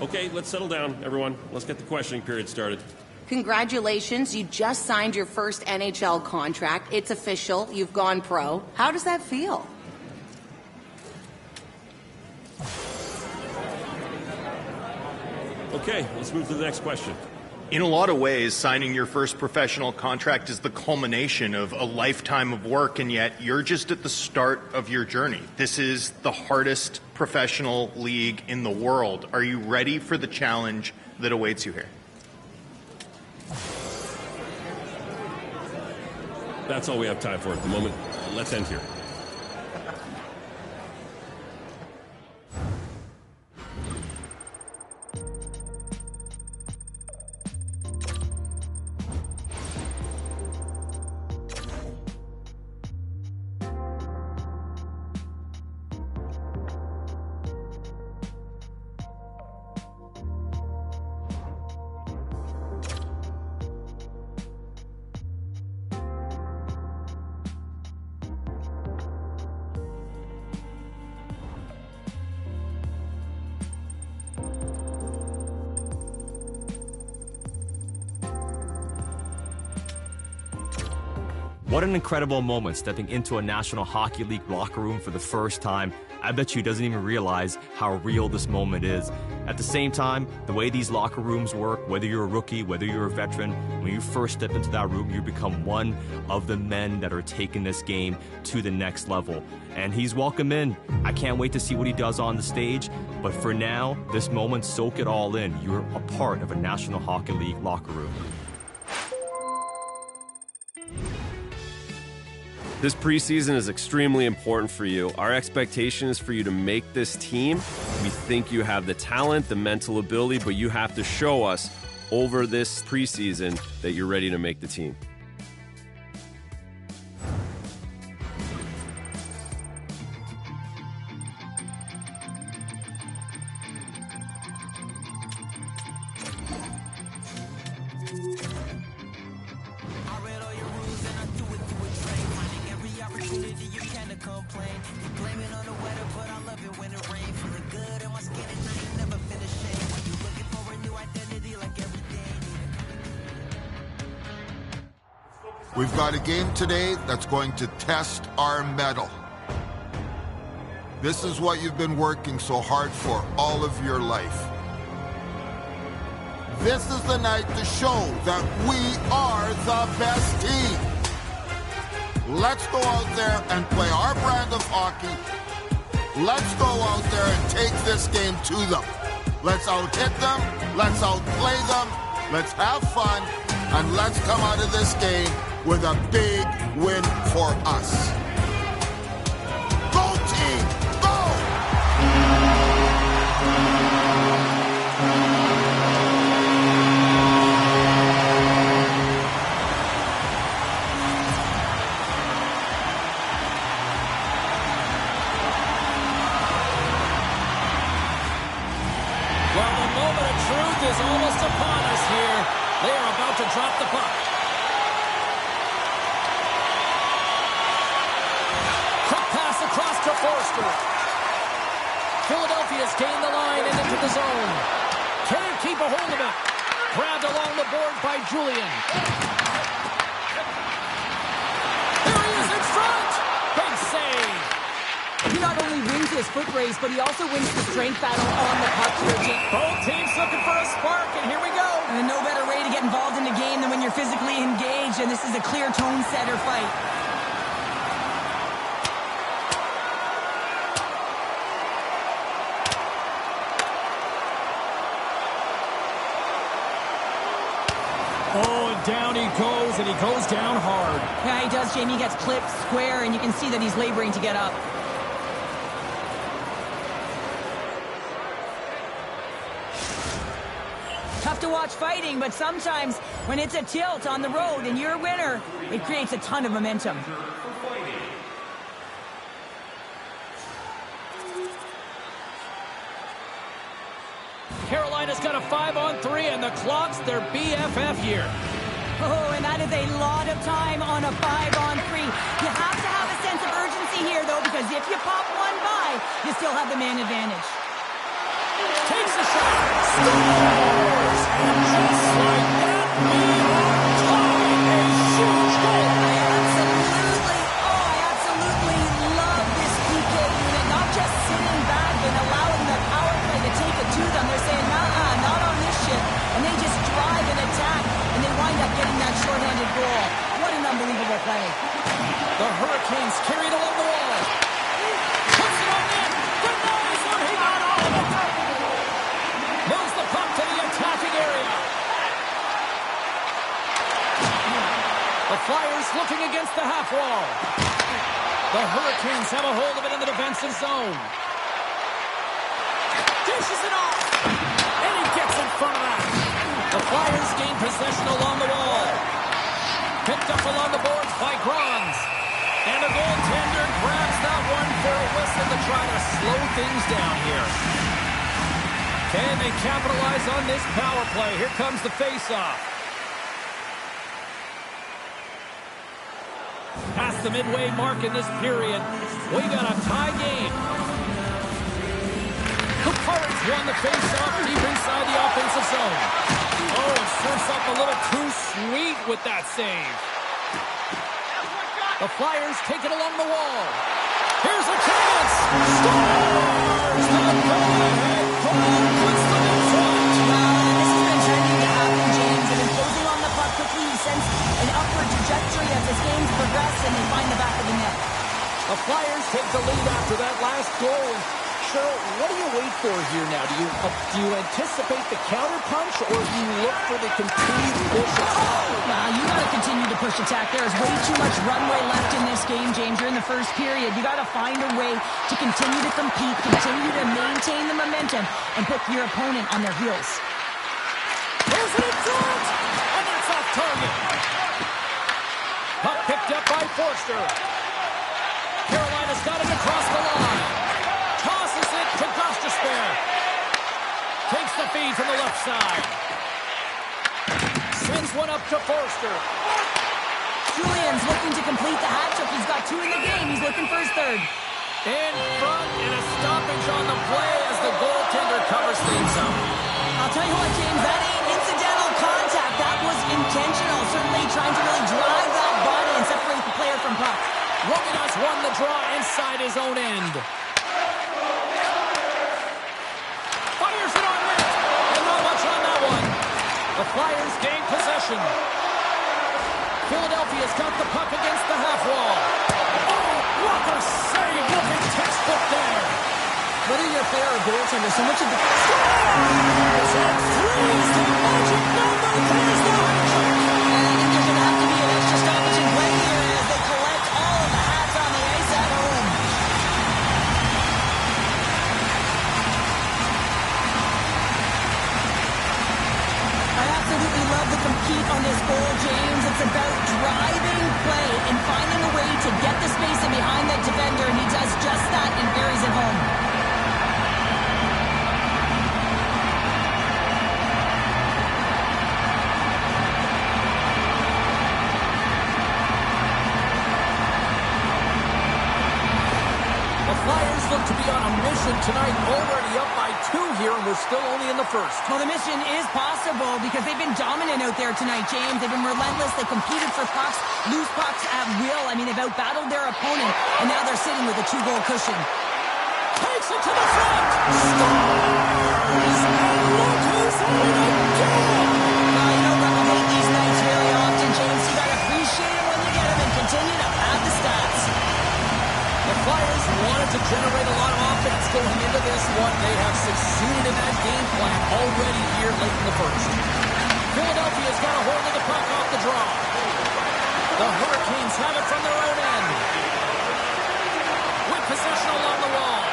Okay, let's settle down, everyone. Let's get the questioning period started. Congratulations, you just signed your first NHL contract. It's official, you've gone pro. How does that feel? Okay, let's move to the next question. In a lot of ways, signing your first professional contract is the culmination of a lifetime of work, and yet you're just at the start of your journey. This is the hardest professional league in the world. Are you ready for the challenge that awaits you here? That's all we have time for at the moment. Let's end here. What an incredible moment, stepping into a National Hockey League locker room for the first time. I bet you he doesn't even realize how real this moment is. At the same time, the way these locker rooms work, whether you're a rookie, whether you're a veteran, when you first step into that room, you become one of the men that are taking this game to the next level. And he's welcome in. I can't wait to see what he does on the stage. But for now, this moment, soak it all in. You're a part of a National Hockey League locker room. This preseason is extremely important for you. Our expectation is for you to make this team. We think you have the talent, the mental ability, but you have to show us over this preseason that you're ready to make the team. We've got a game today that's going to test our mettle. This is what you've been working so hard for all of your life. This is the night to show that we are the best team. Let's go out there and play our brand of hockey. Let's go out there and take this game to them. Let's out-hit them. Let's outplay them. Let's have fun. And let's come out of this game with a big win for us. Go team, go! Well, the moment of truth is almost upon us here. They are about to drop the puck. Quick pass across to Forster. Philadelphia's gained the line and into the zone. Can't keep a hold of it. Grabbed along the board by Julian. There he is in front. Big save. He not only wins his foot race, but he also wins the strength battle on the puck here, Jake. Both teams looking for a spark, and here we go. And no better way to get involved in a game than when you're physically engaged, and this is a clear tone setter fight. Oh, and down he goes, and he goes down hard. Yeah, he does, Jamie. He gets clipped square, and you can see that he's laboring to get up. Tough to watch fighting, but sometimes when it's a tilt on the road and you're a winner, it creates a ton of momentum. Carolina's got a 5-on-3, and the clock's their BFF here. Oh, and that is a lot of time on a 5-on-3. You have to have a sense of urgency here, though, because if you pop one by, you still have the man advantage. Takes the shot. Scores! And just like that, we are tied. A huge goal. I absolutely love this PK unit. Not just sitting back and allowing the power play to take it to them. They're saying, nah, not on this ship. And they just drive and attack, and they wind up getting that shorthanded goal. What an unbelievable play. The Hurricanes carried along the wall. Puts it on in. Good noise when he got all of it. Moves the puck to the attacking area. The Flyers looking against the half wall. The Hurricanes have a hold of it in the defensive zone. Dishes it off. And he gets in front of that. The Flyers gain possession along the wall. Picked up along the boards by Grons. And the goaltender grabs that one for a whistle to try to slow things down here. Can they capitalize on this power play? Here comes the face-off. Past the midway mark in this period, we got a tie game. The Pirates won the face-off deep inside the offensive zone. Oh, and surfs up a little too sweet with that save. The Flyers take it along the wall. Here's a chance. Scores! The go-ahead goal puts them progress and they find the back of the net. The Flyers take the lead after that last goal. Cheryl, what do you wait for here now? Do you anticipate the counterpunch, or do you look for the continued push attack? Nah, you got to continue to push attack. There's way too much runway left in this game, James. You're in the first period. You got to find a way to continue to compete, continue to maintain the momentum, and put your opponent on their heels. Goes it in front, and that's off target. Puck picked up by Forster. Carolina's got it across the line. Tosses it to Gostisbehere. Takes the feed from the left side. Sends one up to Forster. Julian's looking to complete the hat trick. He's got 2 in the game. He's looking for his 3rd. In front, and a stoppage on the play as the goaltender covers things up. I'll tell you what, James, that ain't incidental contact. That was intentional. Certainly trying to really drive that body and separate the player from puck. Romanov won the draw inside his own end. Fires it on net. And not much on that one. The Flyers gain possession. Philadelphia's got the puck against the half wall. Oh, what a save. Looking textbook there. Whether you're a player or goaltender, so much of the... Scores! And threes the magic number. There's the hat trick. And I think there's going to have to be an extra stoppage in play here as they collect all of the hats on the ice at home. I absolutely love the compete on this goal, James. It's about driving play and finding a way to get the space in behind the defender, and he does just that and buries it home. Flyers look to be on a mission tonight, already up by 2 here, and we're still only in the first. Well, the mission is possible because they've been dominant out there tonight, James. They've been relentless. They competed for pucks, lose pucks at will. I mean, they've outbattled their opponent, and now they're sitting with a 2-goal cushion. Takes it to the front. Scores! And look who's in it again! You don't replicate these nights very often, James. You got to appreciate it when you get them and continue to pad the stats. The Flyers wanted to generate a lot of offense going into this one. They have succeeded in that game plan already here late in the first. Philadelphia's got a hold of the puck off the draw. The Hurricanes have it from their own end. With possession along the wall.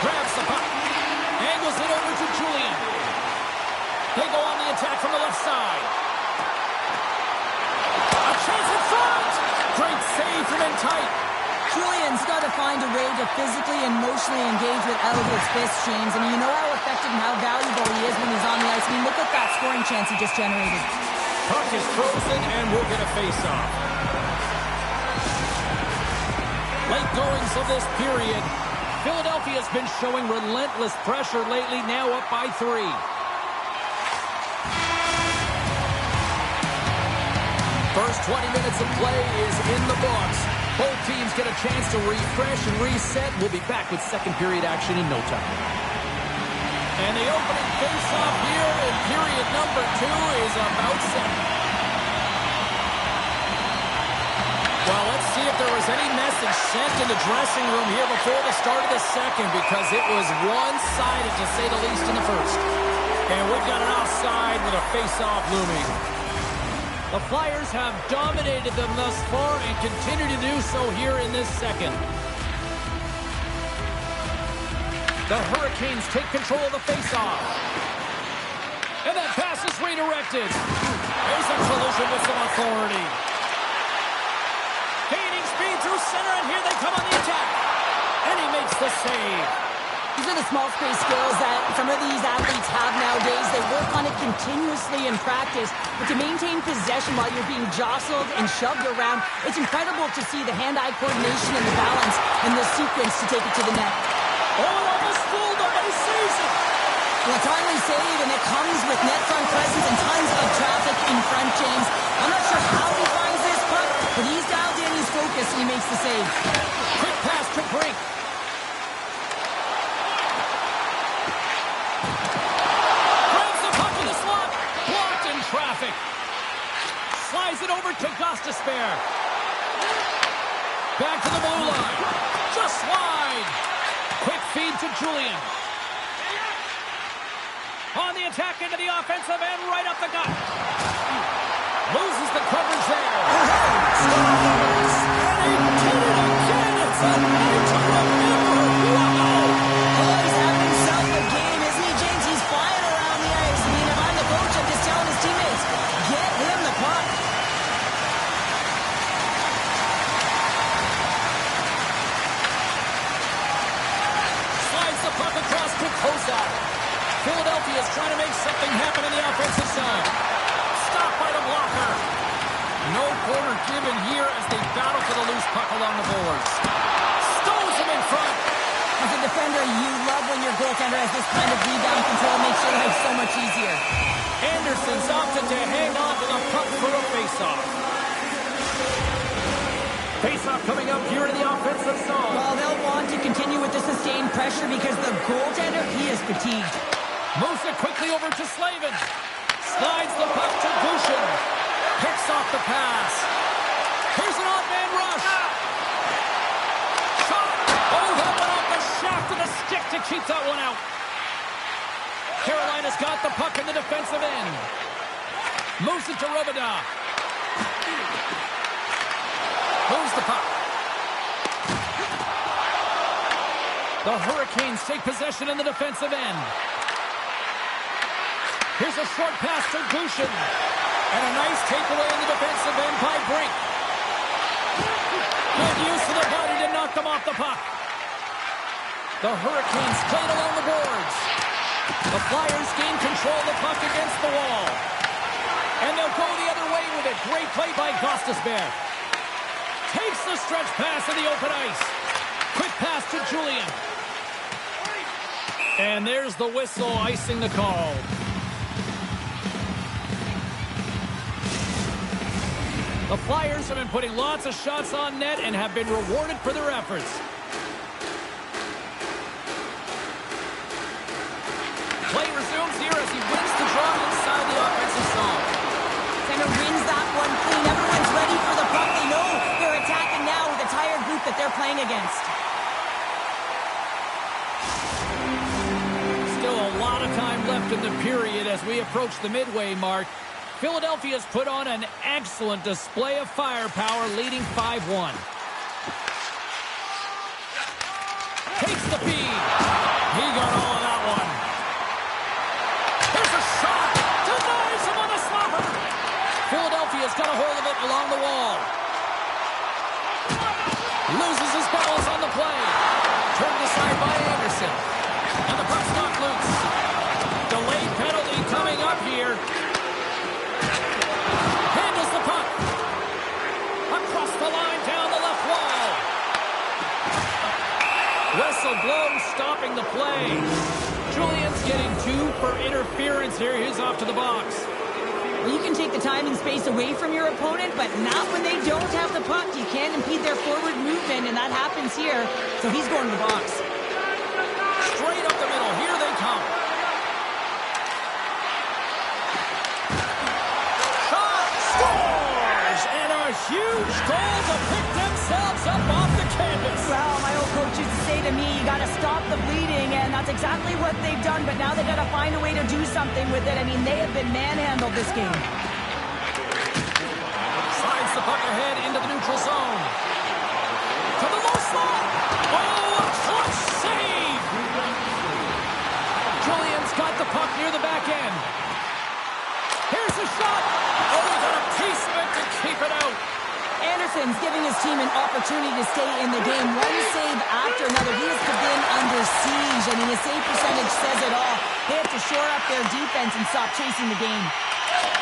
Grabs the puck. Angles it over to Julian. They go on the attack from the left side. A chance in front! Great save from in tight. Julian's got to find a way to physically and emotionally engage without his fists, James. I mean, you know how effective and how valuable he is when he's on the ice. I mean, look at that scoring chance he just generated. Puck is frozen, and we'll get a face-off. Late goings of this period. Philadelphia's been showing relentless pressure lately, now up by 3. First 20 minutes of play is in the books. Both teams get a chance to refresh and reset. We'll be back with second period action in no time. And the opening face-off here in period number 2 is about set. Well, let's see if there was any message sent in the dressing room here before the start of the second, because it was one-sided, to say the least, in the first. And we've got an offside with a face-off looming. The Flyers have dominated them thus far and continue to do so here in this second. The Hurricanes take control of the faceoff. And that pass is redirected. There's a collision with some authority. Gaining speed through center, and here they come on the attack. And he makes the save. These are the small space skills that some of these athletes have nowadays. They work on it continuously in practice. But to maintain possession while you're being jostled and shoved around, it's incredible to see the hand-eye coordination and the balance and the sequence to take it to the net. Oh, almost fooled him, but he saves it. Well, a timely save, and it comes with net front presence and tons of traffic in front, James. I'm not sure how he finds this puck, but he's dialed in, he's focused, and he makes the save. Quick pass to Brink. Flies it over to Gostisbehere. Back to the blue line. Just wide. Quick feed to Julian. On the attack into the offensive end, right up the gut. Loses the coverage there. And he did it again. It's a night to remember. Wow. Oh, he's having himself a game, isn't he, James? He's flying around the ice. I mean, if I'm the coach, I'm just telling his teammates, get him the puck. Slides the puck across to Kozak. Philadelphia is trying to make something happen on the offensive side. Stopped by the blocker. No corner given here as they battle for the loose puck along the boards. Stones him in front. As a defender, you love when your goaltender has this kind of rebound control. Makes your life so much easier. Anderson's opted to hang on to the puck for a faceoff. Faceoff coming up here in the offensive zone. Well, they'll want to continue with the sustained pressure because the goaltender, he is fatigued. Moves it quickly over to Slavin. Slides the puck to Gushin. Picks off the pass. Here's an odd-man rush. Shot. Oh, that went off the shaft of the stick to keep that one out. Carolina's got the puck in the defensive end. Moves it to Robida. Moves the puck. The Hurricanes take possession in the defensive end. Here's a short pass to Gushin. And a nice takeaway in the defensive end by Brink. Good use of the body to knock them off the puck. The Hurricanes played along the boards. The Flyers gain control of the puck against the wall. And they'll go the other way with it. Great play by Gostisbehere. Takes the stretch pass in the open ice. Quick pass to Julian. And there's the whistle icing the call. The Flyers have been putting lots of shots on net and have been rewarded for their efforts. Play resumes here as he wins the draw inside the offensive zone. Center wins that one clean. Everyone's ready for the puck. They know they're attacking now with the tired group that they're playing against. Still a lot of time left in the period as we approach the midway mark. Philadelphia's put on an excellent display of firepower, leading 5-1. Takes the feed. He got all of that one. There's a shot. Denies him on the slapper. Philadelphia's got a hold of it along the wall. Loses his balance on the play. Turned aside by Anderson. And the puck's knocked loose. Delayed penalty coming up here. Handles the puck. Across the line, down the left wall. Whistle blows, stopping the play. Julian's getting 2 for interference here. He's off to the box. Well, you can take the time and space away from your opponent, but not when they don't have the puck. You can't impede their forward movement, and that happens here. So he's going to the box. Straight up the middle. Here they come. Shot. Scores! And a huge goal to pick themselves up off the canvas. Well, my old coach used to say to me, you got to stop the bleeding, and that's exactly what they've done, but now they've got to find a way to do something with it. I mean, they have been manhandled this game. Slides the puck ahead into the neutral zone. To the low slot. Oh, a clutch save! Julian's got the puck near the back end. Here's a shot. Oh, he got a piece of it to keep it out. Anderson's giving his team an opportunity to stay in the game. One save after another. He has been under siege. I mean, his save percentage says it all. They have to shore up their defense and stop chasing the game.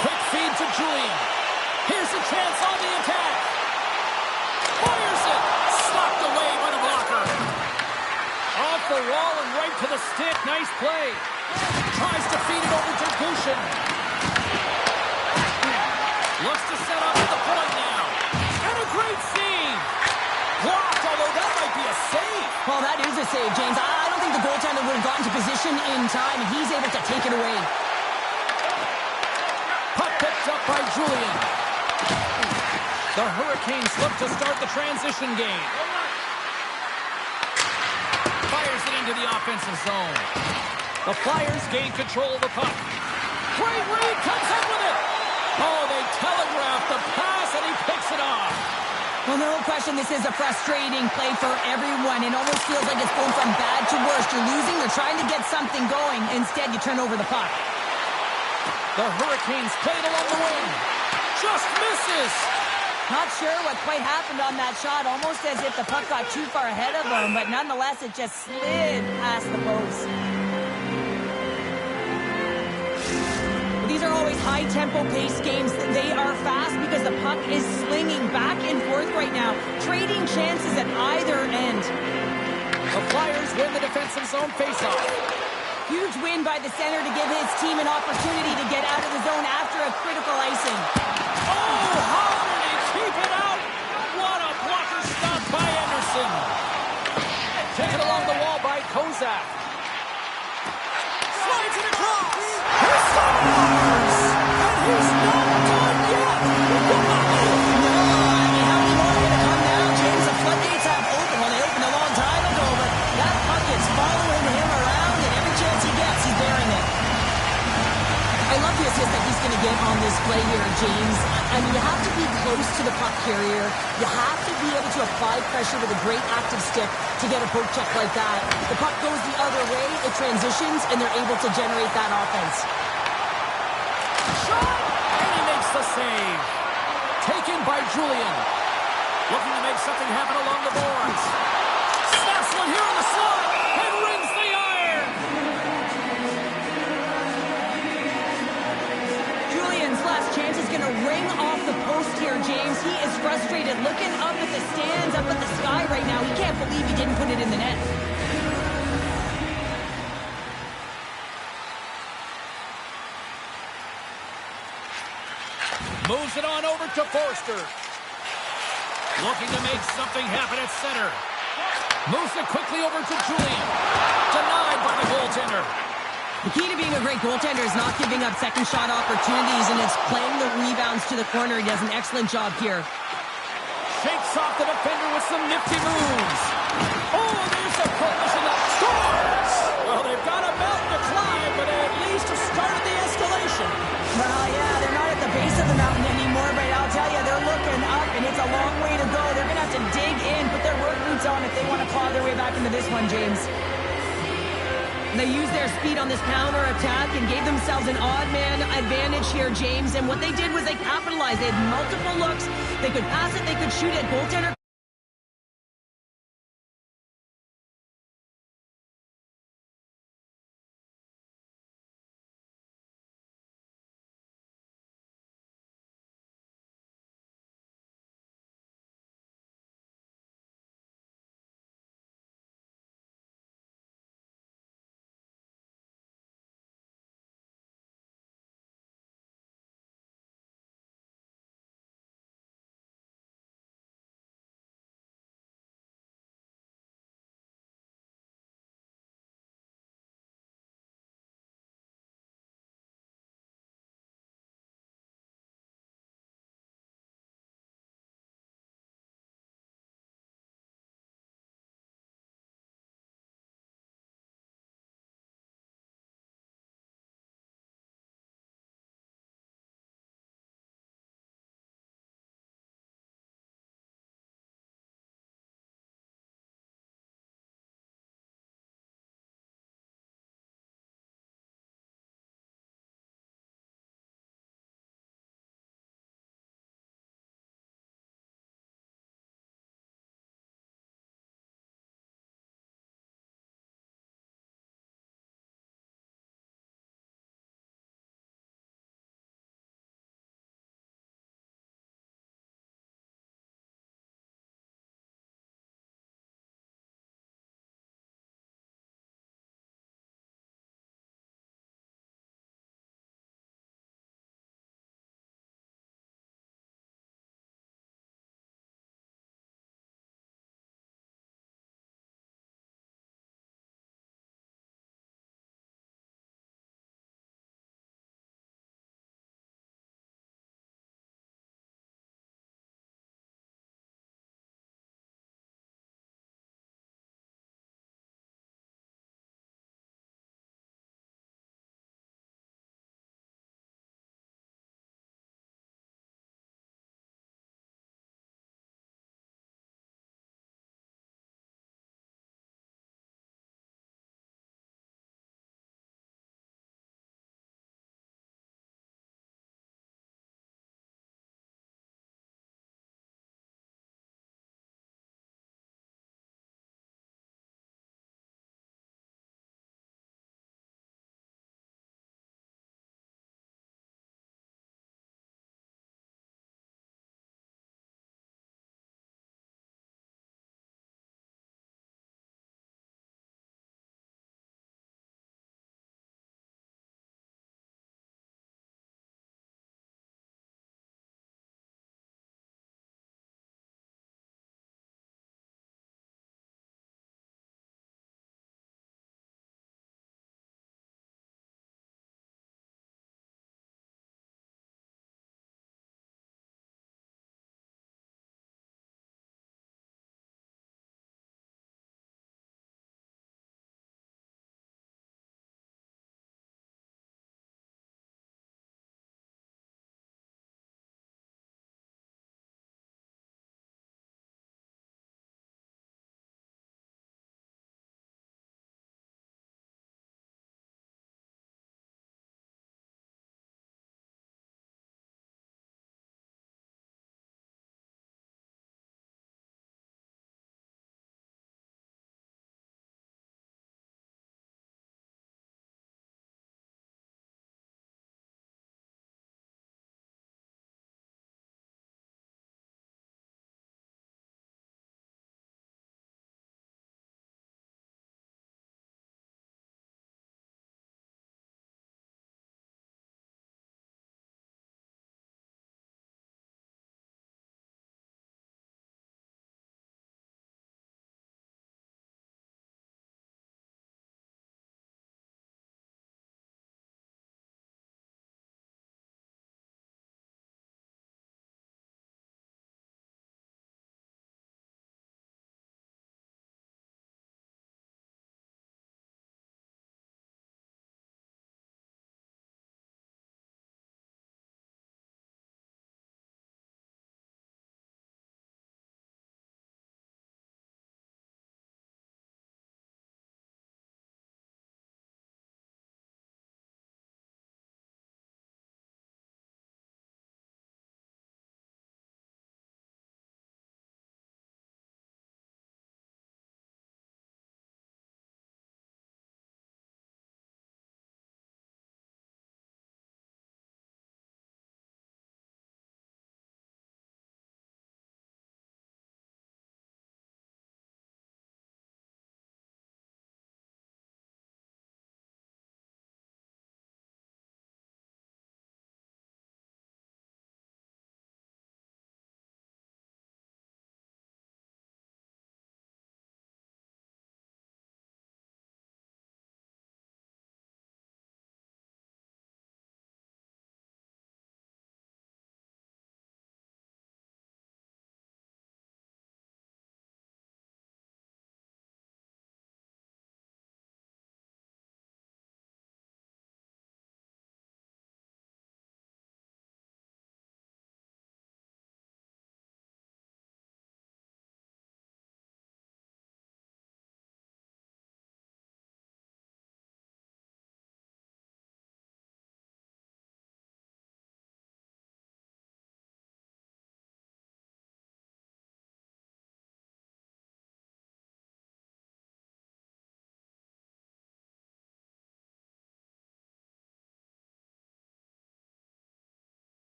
Quick feed to Julian. Here's a chance on the attack. Fires it. Slapped away by the blocker. Off the wall and right to the stick. Nice play. Tries to feed it over to Gushin. Looks to set up at the point now. And a great save. Blocked, although that might be a save. Well, that is a save, James. I don't think the goaltender would have gotten to position in time, and he's able to take it away. Puck picked up by Julian. The Hurricanes look to start the transition game. Fires it into the offensive zone. The Flyers gain control of the puck. Great read, comes up with it. Oh, they telegraph the pass, and he picks it off. Well, no question, this is a frustrating play for everyone. It almost feels like it's going from bad to worse. You're losing, you're trying to get something going. Instead, you turn over the puck. The Hurricanes played along the wing. Just misses. Not sure what quite happened on that shot. Almost as if the puck got too far ahead of him, but nonetheless, it just slid past the post. These are always high-tempo pace games. They are fast because the puck is slinging back and forth right now, trading chances at either end. The Flyers win the defensive zone faceoff. Huge win by the center to give his team an opportunity to get out of the zone after a critical icing. Oh, how did he keep it out? What a blocker stop by Anderson. Taken along the wall by Kozak. Slides it across. He scores! And he's not done yet. No, I mean, how many more are going to come now, James? The floodgates have opened. Well, they opened a long time ago, but that puck is following him around, and every chance he gets, he's bearing it. I love the assist that he's going to get on this play here, James. I mean, you have to be close to the puck carrier. You have to be able to apply pressure with a great active stick to get a poke check like that. The puck goes the other way, it transitions, and they're able to generate that offense. Shot! And he makes the save. Taken by Julian. Looking to make something happen along the boards. Snaps one here on the slot and rings the iron. Julian's last chance is going to ring off the post here, James. He is frustrated, looking up at the stands, up at the sky right now. He can't believe he didn't put it in the net. Moves it on over to Forster. Looking to make something happen at center. Moves it quickly over to Julian. Denied by the goaltender. The key to being a great goaltender is not giving up second shot opportunities, and it's playing the rebounds to the corner. He does an excellent job here. Shakes off the defender with some nifty moves. Oh, there's a collision that scores! Well, they've got a mountain to climb, but at least have started the escalation. Well, yeah, they're not at the base of the mountain anymore, but I'll tell you, they're looking up, and it's a long way to go. They're going to have to dig in, put their work boots on if they want to claw their way back into this one, James. They used their speed on this counter attack and gave themselves an odd man advantage here, James. And what they did was they capitalized. They had multiple looks. They could pass it. They could shoot it. Goaltender